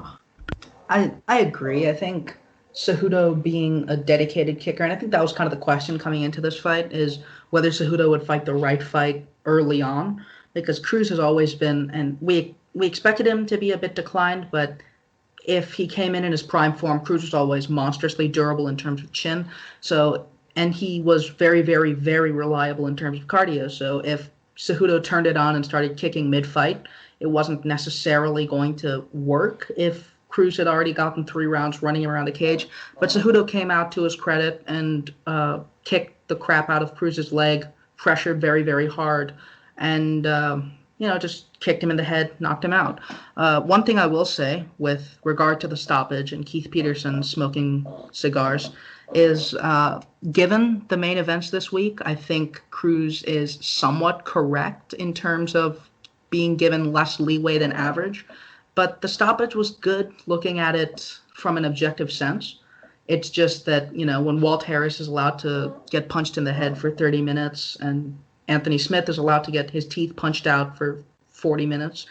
I agree. I think Cejudo being a dedicated kicker, and I think that was kind of the question coming into this fight, is whether Cejudo would fight the right fight early on, because Cruz has always been, and we expected him to be a bit declined, but if he came in his prime form, Cruz was always monstrously durable in terms of chin. So, and he was very, very, very reliable in terms of cardio. So if Cejudo turned it on and started kicking mid-fight, it wasn't necessarily going to work if Cruz had already gotten 3 rounds running around the cage. But Cejudo came out to his credit and kicked the crap out of Cruz's leg, pressured very, very hard, and just kicked him in the head, knocked him out. One thing I will say with regard to the stoppage and Keith Peterson smoking cigars is, given the main events this week, I think Cruz is somewhat correct in terms of being given less leeway than average. But the stoppage was good looking at it from an objective sense. It's just that, when Walt Harris is allowed to get punched in the head for 30 minutes and Anthony Smith is allowed to get his teeth punched out for 40 minutes,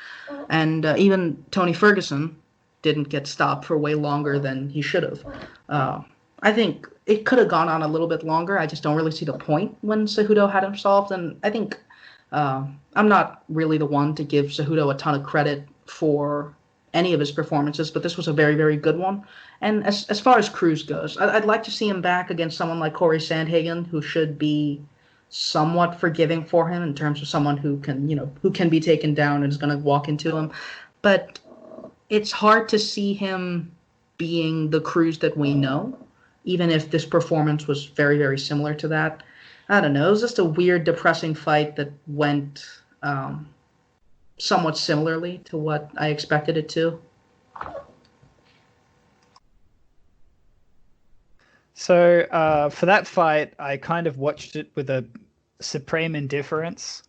and even Tony Ferguson didn't get stopped for way longer than he should have. I think it could have gone on a little bit longer. I just don't really see the point when Cejudo had him solved, and I think I'm not really the one to give Cejudo a ton of credit for any of his performances, but this was a very, very good one. And as far as Cruz goes, I'd like to see him back against someone like Corey Sandhagen, who should be somewhat forgiving for him in terms of someone who can be taken down and is going to walk into him. But it's hard to see him being the Cruz that we know, even if this performance was very, very similar to that. I don't know. It was just a weird, depressing fight that went somewhat similarly to what I expected it to. So for that fight, I kind of watched it with a supreme indifference,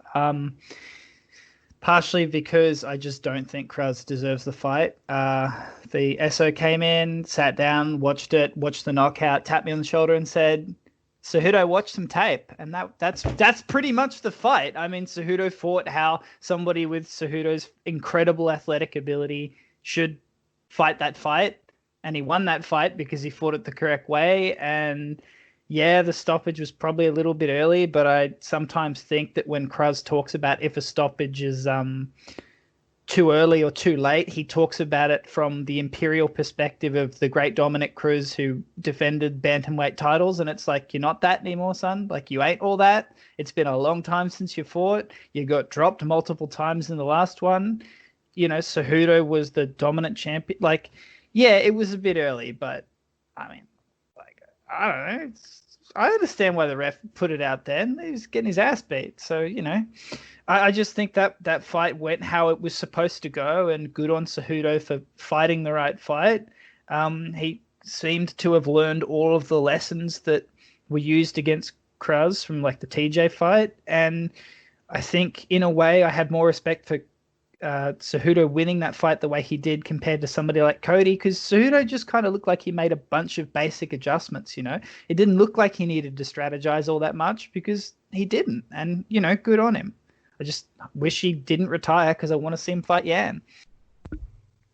partially because I just don't think Cruz deserves the fight. The SO came in, sat down, watched the knockout, tapped me on the shoulder and said, Cejudo, watch some tape. And that's pretty much the fight. I mean, Cejudo fought how somebody with Cejudo's incredible athletic ability should fight that fight. And he won that fight because he fought it the correct way. And yeah, the stoppage was probably a little bit early, but I sometimes think that when Cruz talks about if a stoppage is too early or too late, he talks about it from the imperial perspective of the great Dominic Cruz who defended bantamweight titles. And it's like, you're not that anymore, son. Like, you ain't all that. It's been a long time since you fought. You got dropped multiple times in the last one. Cejudo was the dominant champion. Like, yeah, it was a bit early, but I mean, like, I don't know. I understand why the ref put it out then. He was getting his ass beat. So, I just think that fight went how it was supposed to go, and good on Cejudo for fighting the right fight. He seemed to have learned all of the lessons that were used against Cruz from like the TJ fight. And I think in a way I had more respect for Cejudo winning that fight the way he did compared to somebody like Cody, because Cejudo just kind of looked like he made a bunch of basic adjustments. It didn't look like he needed to strategize all that much because he didn't. And good on him. I just wish he didn't retire because I want to see him fight Yan.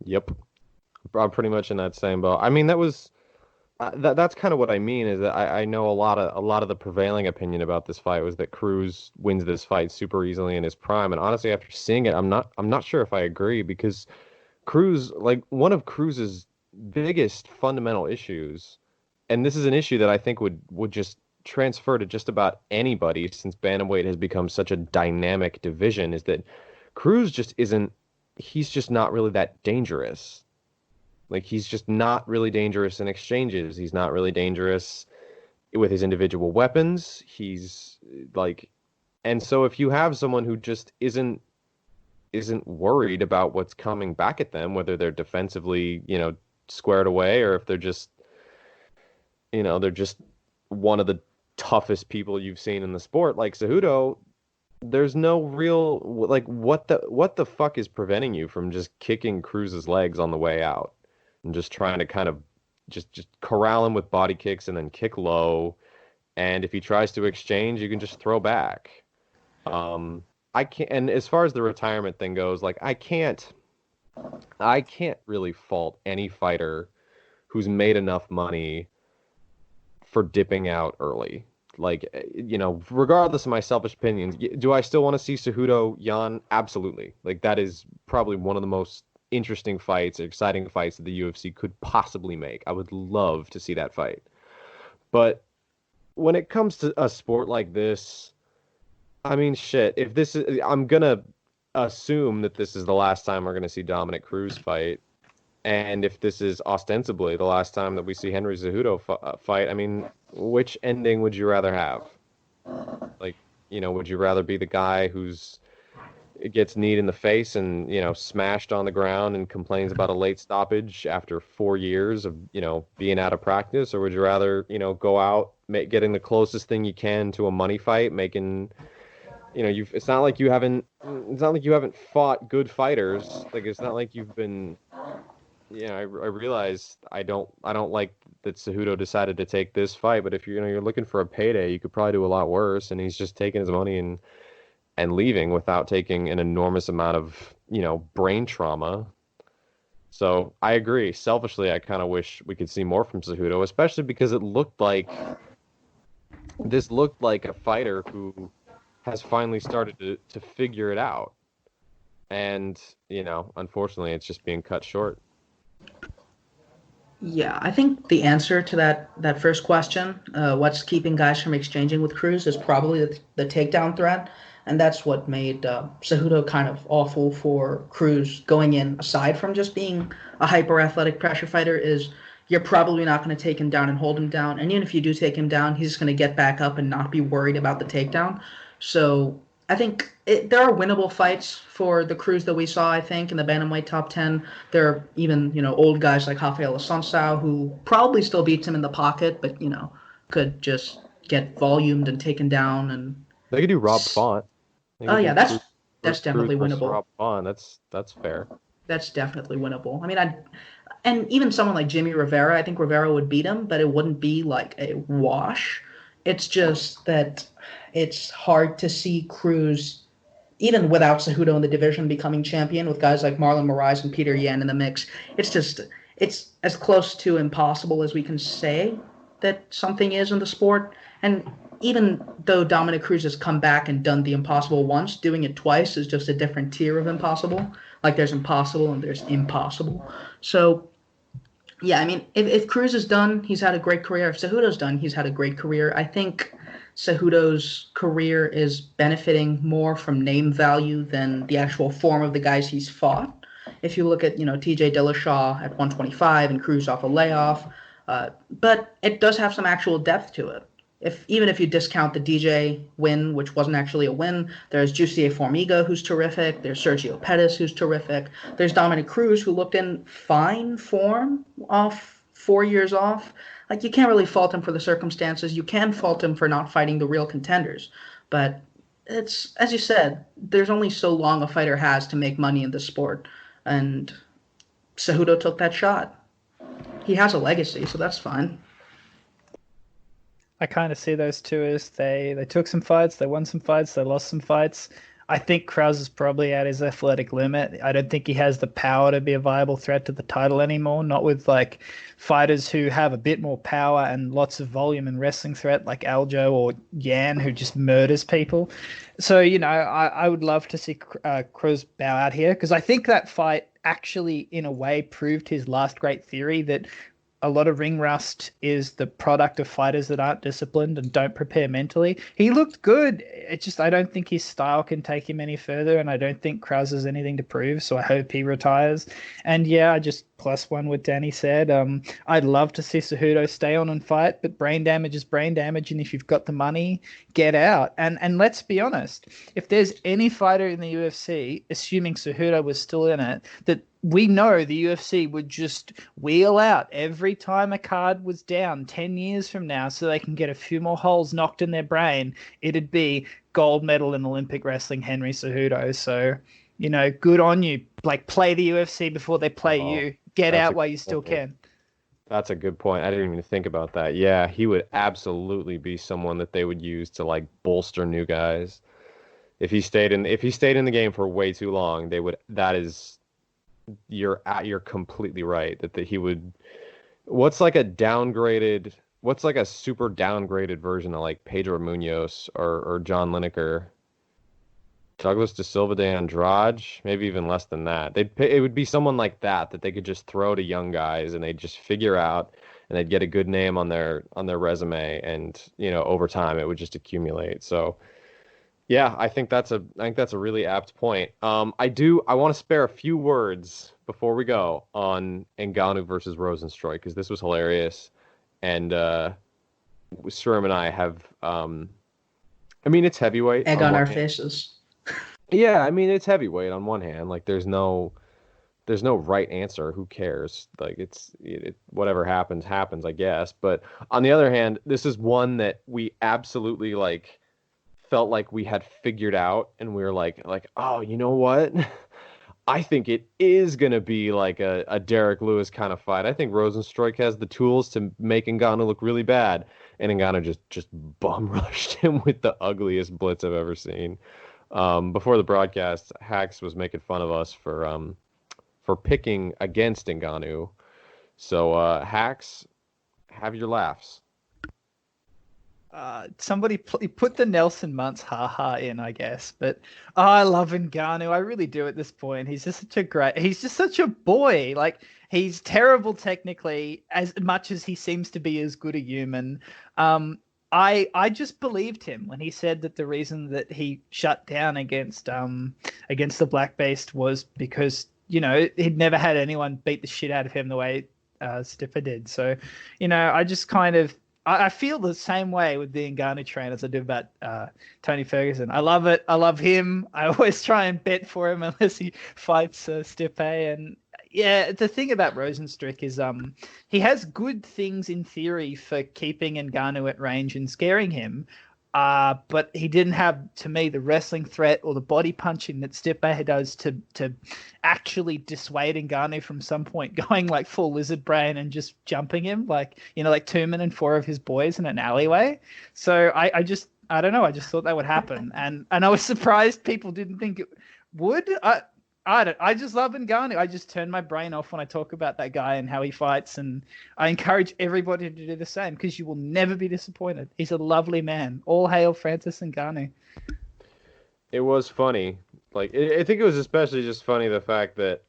Yep, I'm pretty much in that same boat. I mean, that's kind of what I mean, is that I know a lot of the prevailing opinion about this fight was that Cruz wins this fight super easily in his prime, and honestly, after seeing it, I'm not sure if I agree, because Cruz, like, one of Cruz's biggest fundamental issues, and this is an issue that I think would just transfer to just about anybody since bantamweight has become such a dynamic division, is that Cruz he's just not really that dangerous. Like, he's just not really dangerous in exchanges. He's not really dangerous with his individual weapons. He's like, and so if you have someone who just isn't worried about what's coming back at them, whether they're defensively, squared away, or if they're just one of the toughest people you've seen in the sport, like Cejudo, there's no real, like, what the fuck is preventing you from just kicking Cruz's legs on the way out? And just trying to kind of just corral him with body kicks and then kick low. And if he tries to exchange, you can just throw back. I can't. And as far as the retirement thing goes, like, I can't really fault any fighter who's made enough money for dipping out early. Like, regardless of my selfish opinions, do I still want to see Cejudo Yan? Absolutely. Like, that is probably one of the most interesting fights, exciting fights that the UFC could possibly make. I would love to see that fight. But when it comes to a sport like this, I mean, shit, if this is, I'm gonna assume that this is the last time we're gonna see Dominic Cruz fight, and if this is ostensibly the last time that we see Henry Cejudo fight, I mean, which ending would you rather have? Like, would you rather be the guy who's gets kneed in the face and, smashed on the ground and complains about a late stoppage after 4 years of, being out of practice? Or would you rather, go out, getting the closest thing you can to a money fight, making, it's not like you haven't fought good fighters. Like, it's not like you've been, I realize I don't like that Cejudo decided to take this fight, but if you're looking for a payday, you could probably do a lot worse, and he's just taking his money and leaving without taking an enormous amount of, brain trauma. So I agree. Selfishly, I kind of wish we could see more from Cejudo, especially because this looked like a fighter who has finally started to figure it out. And, unfortunately, it's just being cut short. Yeah, I think the answer to that first question, what's keeping guys from exchanging with Cruz, is probably the takedown threat, and that's what made Cejudo kind of awful for Cruz going in. Aside from just being a hyper athletic pressure fighter, is you're probably not going to take him down and hold him down, and even if you do take him down, he's going to get back up and not be worried about the takedown. So I think there are winnable fights for the Cruz that we saw. I think in the bantamweight top 10, there are even old guys like Rafael Assunção who probably still beats him in the pocket, but could just get volumed and taken down. And They could do Rob Font. They oh could yeah, do that's Cruz definitely versus winnable. Rob Font. That's fair. That's definitely winnable. I mean, and even someone like Jimmy Rivera, I think Rivera would beat him, but it wouldn't be like a wash. It's just that it's hard to see Cruz, even without Cejudo in the division, becoming champion with guys like Marlon Moraes and Peter Yan in the mix. It's as close to impossible as we can say that something is in the sport. And even though Dominic Cruz has come back and done the impossible once, doing it twice is just a different tier of impossible. Like there's impossible and there's impossible. So yeah, I mean, if Cruz is done, he's had a great career. If Cejudo's done, he's had a great career. I think Cejudo's career is benefiting more from name value than the actual form of the guys he's fought. If you look at, TJ Dillashaw at 125 and Cruz off a layoff, but it does have some actual depth to it. Even if you discount the DJ win, which wasn't actually a win, there's Jussier Formiga, who's terrific. There's Sergio Pettis, who's terrific. There's Dominic Cruz, who looked in fine form off 4 years off. Like, you can't really fault him for the circumstances. You can fault him for not fighting the real contenders. But it's, as you said, there's only so long a fighter has to make money in this sport. And Cejudo took that shot. He has a legacy, so that's fine. I kind of see those two as they took some fights, they won some fights, they lost some fights. I think Krause is probably at his athletic limit. I don't think he has the power to be a viable threat to the title anymore. Not with like fighters who have a bit more power and lots of volume and wrestling threat like Aljo or Yan, who just murders people. So I would love to see Krause bow out here because I think that fight actually, in a way, proved his last great theory that a lot of ring rust is the product of fighters that aren't disciplined and don't prepare mentally. He looked good. It's just I don't think his style can take him any further, and I don't think Krause has anything to prove. So I hope he retires. And yeah, I just plus one what Danny said. I'd love to see Cejudo stay on and fight, but brain damage is brain damage, and if you've got the money, get out. And let's be honest, if there's any fighter in the UFC, assuming Cejudo was still in it, that we know the UFC would just wheel out every time a card was down 10 years from now so they can get a few more holes knocked in their brain, it'd be gold medal in Olympic wrestling, Henry Cejudo. So, good on you. Like, play the UFC before they play you. Get out while you still can. That's a good point. I didn't even think about that. Yeah, he would absolutely be someone that they would use to like bolster new guys. If he stayed in the game for way too long, they would. You're completely right that he would. What's like a super downgraded version of like Pedro Munoz or John Lineker, Douglas Da Silva de Andrade, maybe even less than that. It would be someone like that they could just throw to young guys and they'd just figure out and they'd get a good name on their resume, and over time it would just accumulate. So yeah, I think that's a really apt point. I want to spare a few words before we go on Ngannou versus Rosenstruik because this was hilarious, and Sherm and I have. I mean, it's heavyweight. Egg on our faces. Yeah, I mean, it's heavyweight on one hand. Like, there's no right answer. Who cares? Like, whatever happens, I guess. But on the other hand, this is one that we absolutely like felt like we had figured out, and we were like, oh, you know what? I think it is going to be like a Derek Lewis kind of fight. I think Rosenstruik has the tools to make Ngannou look really bad. And Ngannou just bum rushed him with the ugliest blitz I've ever seen. Before the broadcast, Hax was making fun of us for picking against Ngannou. So, Hax, have your laughs. Somebody put the Nelson Muntz haha in, I guess. But I love Ngannou. I really do at this point. He's just such a boy. Like, he's terrible technically, as much as he seems to be as good a human. I just believed him when he said that the reason that he shut down against the Black Beast was because, he'd never had anyone beat the shit out of him the way Stipe did. So, I just kind of I feel the same way with the Ngannou train as I do about Tony Ferguson. I love it. I love him. I always try and bet for him unless he fights Stipe. And yeah, the thing about Rosenstruik is he has good things in theory for keeping Ngannou at range and scaring him. But he didn't have, to me, the wrestling threat or the body punching that Stipe does to actually dissuade Ngannou from some point going like full lizard brain and just jumping him like Tuman and 4 of his boys in an alleyway. So I don't know. I just thought that would happen, and I was surprised people didn't think it would. I just love Ngannou. I just turn my brain off when I talk about that guy and how he fights, and I encourage everybody to do the same because you will never be disappointed. He's a lovely man. All hail Francis Ngannou. It was funny. Like, I think it was especially just funny the fact that,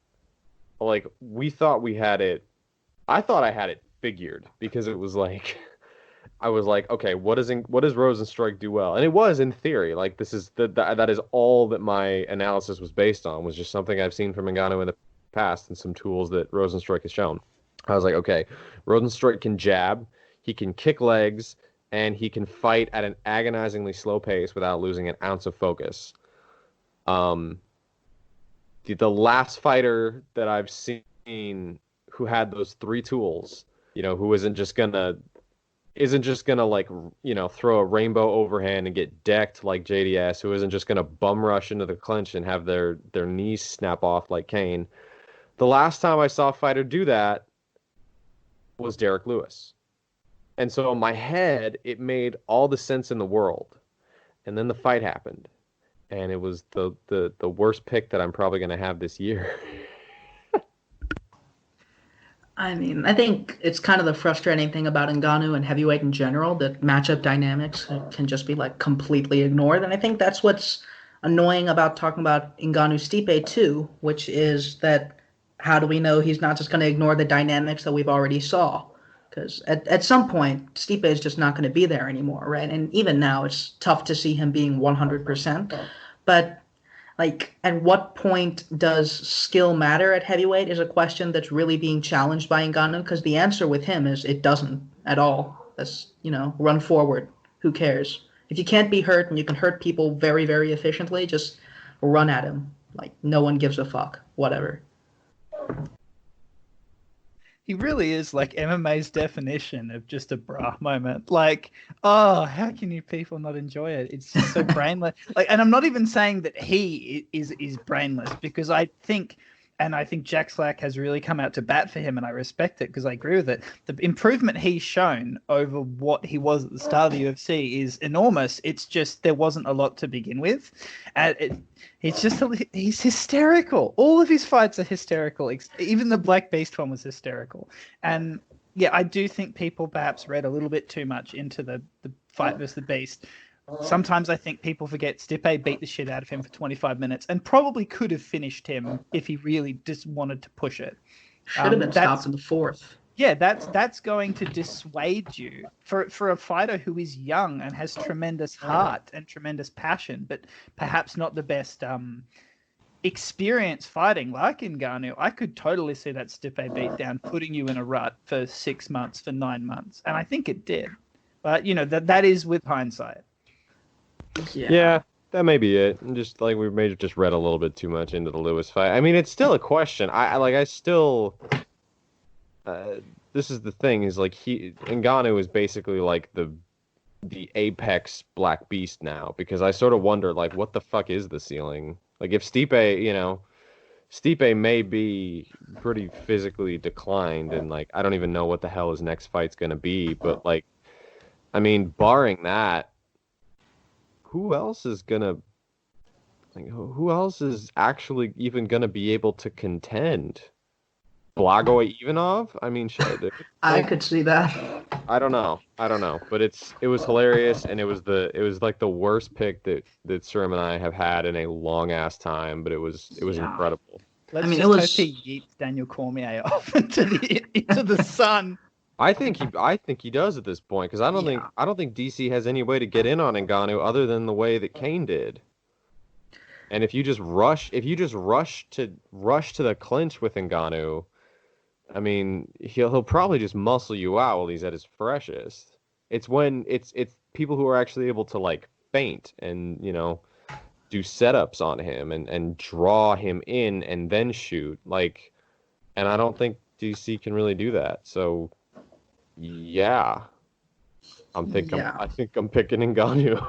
like, we thought we had it. I thought I had it figured because it was like, I was like, okay, what does Rosenstruik do well? And it was in theory, like, this is that is all that my analysis was based on, was just something I've seen from Ngannou in the past and some tools that Rosenstruik has shown. I was like, okay, Rosenstruik can jab, he can kick legs, and he can fight at an agonizingly slow pace without losing an ounce of focus. The last fighter that I've seen who had those 3 tools, who isn't just gonna like, throw a rainbow overhand and get decked like JDS, who isn't just gonna bum rush into the clinch and have their knees snap off like Kane. The last time I saw a fighter do that was Derek Lewis. And so in my head, it made all the sense in the world. And then the fight happened. And it was the worst pick that I'm probably going to have this year. I mean, I think it's kind of the frustrating thing about Ngannou and heavyweight in general, that matchup dynamics can just be like completely ignored. And I think that's what's annoying about talking about Ngannou Stipe too, which is that how do we know he's not just going to ignore the dynamics that we've already saw? Because at some point, Stipe is just not going to be there anymore, right? And even now, it's tough to see him being 100%. But like, at what point does skill matter at heavyweight is a question that's really being challenged by Ngannou, because the answer with him is it doesn't at all. That's, run forward. Who cares? If you can't be hurt and you can hurt people very, very efficiently, just run at him. Like, no one gives a fuck. Whatever. He really is like MMA's definition of just a bra moment. Like, oh, how can you people not enjoy it? It's just so brainless. Like, and I'm not even saying that he is brainless, because I think Jack Slack has really come out to bat for him, and I respect it because I agree with it. The improvement he's shown over what he was at the start of the UFC is enormous. It's just there wasn't a lot to begin with. He's hysterical. All of his fights are hysterical. Even the Black Beast one was hysterical. And yeah, I do think people perhaps read a little bit too much into the fight versus the Beast. Sometimes I think people forget Stipe beat the shit out of him for 25 minutes and probably could have finished him if he really just wanted to push it. Should have been stopped in the 4th. Yeah, that's going to dissuade you for a fighter who is young and has tremendous heart and tremendous passion, but perhaps not the best experience fighting like Ngannou. I could totally see that Stipe beatdown putting you in a rut for 6 months, for 9 months, and I think it did. But that is with hindsight. Yeah, that may be it. And just like we may have just read a little bit too much into the Lewis fight. I mean, it's still a question. I still. This is the thing, is like Ngannou is basically like the the apex Black Beast now, because I sort of wonder, like, what the fuck is the ceiling? Like, if Stipe, Stipe may be pretty physically declined, and like I don't even know what the hell his next fight's gonna be, but like, I mean, barring that, who else is gonna like who else is actually even gonna be able to contend? Blago Ivanov? I mean, shit, dude. I Like, could see that. I don't know, but it was hilarious, and it was like the worst pick that Sherm and I have had in a long ass time, but it was Yeah. incredible. Let's I mean, it just hope was. he yeets Daniel Cormier off into the sun. I think he does at this point, because Yeah. I don't think DC has any way to get in on Ngannou other than the way that Kane did. And if you just rush to the clinch with Ngannou, I mean, he'll probably just muscle you out while he's at his freshest. It's when it's people who are actually able to like feint and, do setups on him and draw him in and then shoot. Like, and I don't think DC can really do that. So yeah, Yeah. I think I'm picking Ngannou.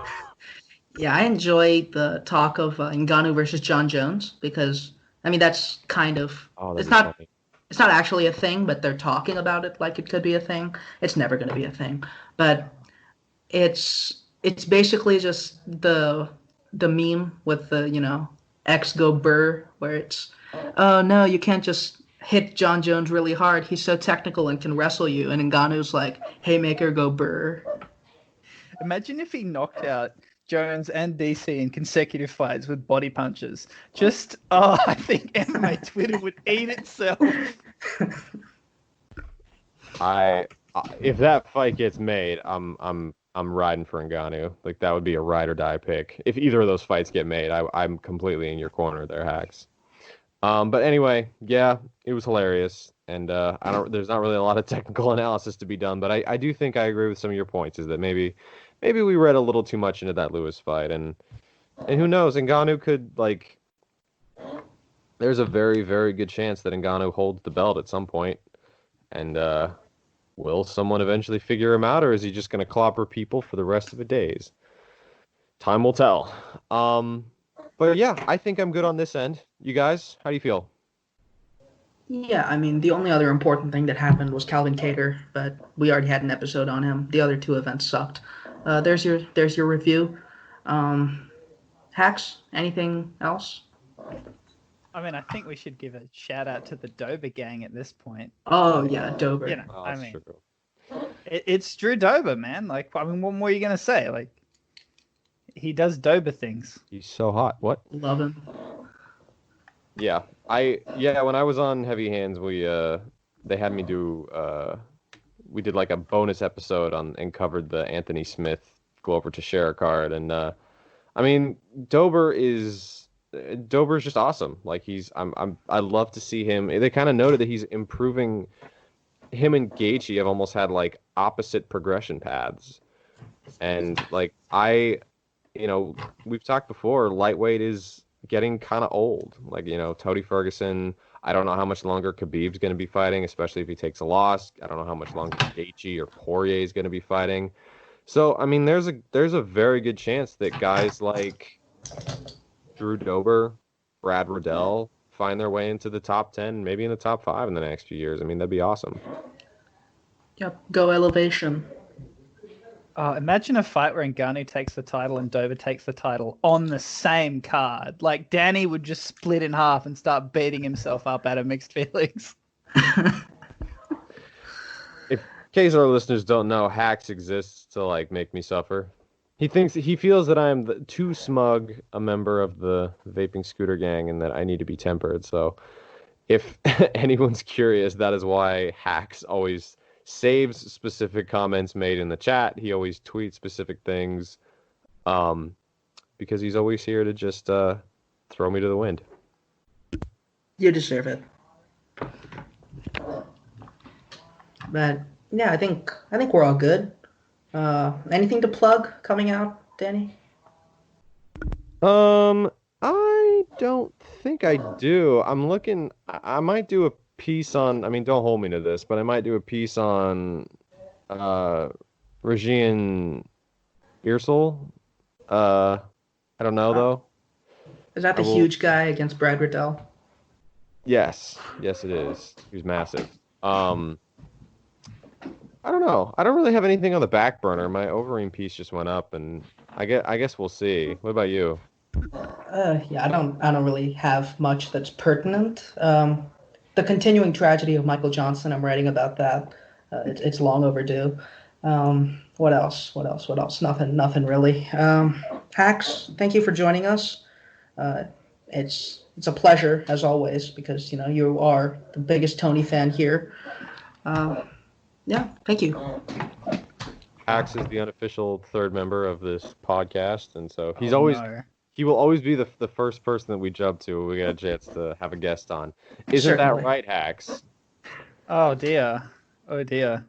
Yeah, I enjoy the talk of Ngannou versus John Jones because I mean that's kind of Oh, that'd it's be not funny. it's not actually a thing, but they're talking about it like it could be a thing. It's never going to be a thing, but it's basically just the meme with the X go burr where it's oh no you can't just hit John Jones really hard, he's so technical and can wrestle you, and Ngannou's like haymaker go burr. Imagine if he knocked out Jones and DC in consecutive fights with body punches. Just, I think MMA Twitter would eat itself. If that fight gets made, I'm riding for Ngannou. Like that would be a ride or die pick. If either of those fights get made, I'm completely in your corner there, Hacks. But anyway, yeah, it was hilarious, and I don't. There's not really a lot of technical analysis to be done, but I do think I agree with some of your points. Is that maybe we read a little too much into that Lewis fight, and who knows, Ngannou could like. There's a very very good chance that Ngannou holds the belt at some point, and will someone eventually figure him out, or is he just going to clobber people for the rest of the days? Time will tell. But yeah, I think I'm good on this end. You guys, how do you feel? Yeah, I mean, the only other important thing that happened was Calvin Cater, but we already had an episode on him. The other two events sucked. There's your review. Um, Hacks, anything else? I mean, I think we should give a shout out to the Dober gang at this point. Oh yeah, Dober. Oh, I that's mean, true. it's Drew Dober, man. Like, I mean, what more are you gonna say? Like, he does Dober things. He's so hot. What? Love him. Yeah. When I was on Heavy Hands, they had me do we did like a bonus episode on and covered the Anthony Smith go over to share a card, and I mean Dober's just awesome. Like I love to see him. They kind of noted that he's improving. Him and Gaethje have almost had like opposite progression paths, and like we've talked before, lightweight is getting kind of old. Like, Tony Ferguson, I don't know how much longer Khabib's going to be fighting, especially if he takes a loss. I don't know how much longer Gaethje or Poirier is going to be fighting. So, I mean, there's a very good chance that guys like Drew Dober, Brad Riddell find their way into the top 10, maybe in the top 5 in the next few years. I mean, that'd be awesome. Yep, go elevation. Imagine a fight where Ngannou takes the title and Dober takes the title on the same card. Like, Danny would just split in half and start beating himself up out of mixed feelings. In case our listeners don't know, Hacks exists to like make me suffer. He feels that I am too smug a member of the vaping scooter gang and that I need to be tempered. So if anyone's curious, that is why Hacks always saves specific comments made in the chat. He always tweets specific things, because he's always here to just throw me to the wind. You deserve it. But yeah, I think we're all good. Anything to plug coming out, Danny? I don't think I do. I'm looking. I might do a piece on. I mean, don't hold me to this, but I might do a piece on Regine Earsel. I don't know though. Is that the huge guy against Brad Riddell? Yes, it is. He's massive. I don't know. I don't really have anything on the back burner. My Overeem piece just went up, and I guess we'll see. What about you? Yeah, I don't really have much that's pertinent. The continuing tragedy of Michael Johnson. I'm writing about that. It's long overdue. What else? What else? What else? Nothing really. Hax, thank you for joining us. Uh, it's a pleasure as always because you are the biggest Tony fan here. Yeah, thank you. Axe is the unofficial third member of this podcast, and so No. he will always be the first person that we jump to when we get a chance to have a guest on. Isn't Certainly. that right, Hax? Oh dear. Oh dear.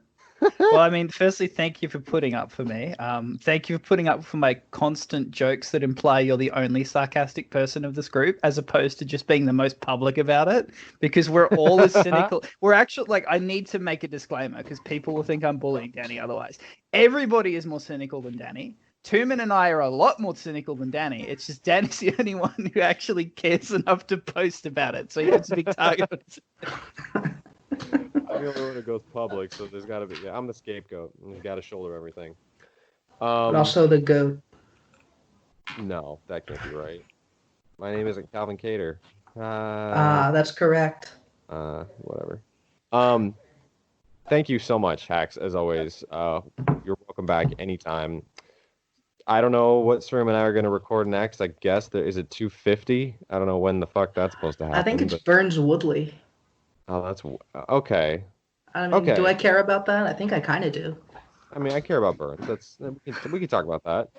Well, I mean, firstly, thank you for putting up for me. Thank you for putting up for my constant jokes that imply you're the only sarcastic person of this group, as opposed to just being the most public about it, because we're all as cynical. We're actually like, I need to make a disclaimer because people will think I'm bullying Danny otherwise. Everybody is more cynical than Danny. Tuman and I are a lot more cynical than Danny. It's just Danny's the only one who actually cares enough to post about it. So he gets a big target. I'm the only one who goes public, so there's got to be. Yeah, I'm the scapegoat. I've got to shoulder everything. But also the GOAT. No, that can't be right. My name isn't Calvin Cater. That's correct. Whatever. Thank you so much, Hax, as always. You're welcome back anytime. I don't know what Stream and I are going to record next. I guess is it 250? I don't know when the fuck that's supposed to happen. I think it's Burns Woodley. Oh, that's okay. I mean, okay. Do I care about that? I think I kind of do. I mean, I care about Burns. We can talk about that.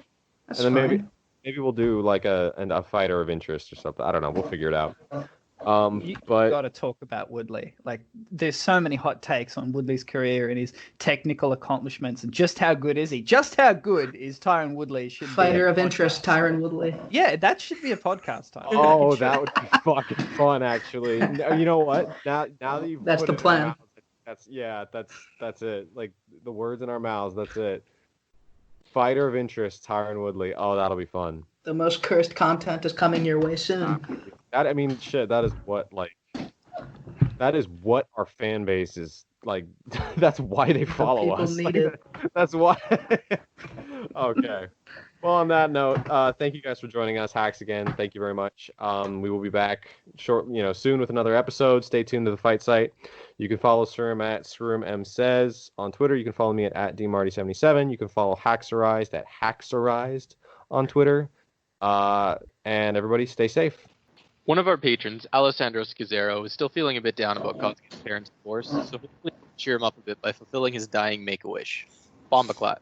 That's and then fine. maybe we'll do like a fighter of interest or something. I don't know. We'll figure it out. You But got to talk about Woodley. Like, there's so many hot takes on Woodley's career and his technical accomplishments, and just how good is he? Just how good is Tyron Woodley? Fighter of interest, Tyron Woodley. Yeah, that should be a podcast title. Oh, that would be fucking fun, actually. You know what? Now that you've that's put the it plan. in our mouths, that's it. Like the words in our mouths. That's it. Fighter of interest, Tyron Woodley. Oh, that'll be fun. The most cursed content is coming your way soon. I mean, shit. That is what our fan base is like. That's why they follow us. Need it. That's why. Okay. Well, on that note, thank you guys for joining us. Hax again. Thank you very much. We will be back soon with another episode. Stay tuned to the Fight Site. You can follow Serum at SerumMSays on Twitter. You can follow me at DMarty77. You can follow Haxxorized at Haxxorized on Twitter. And everybody stay safe. One of our patrons, Alessandro Schizzero, is still feeling a bit down about causing his parents divorce, so hopefully cheer him up a bit by fulfilling his dying make-a-wish. Bombaclat.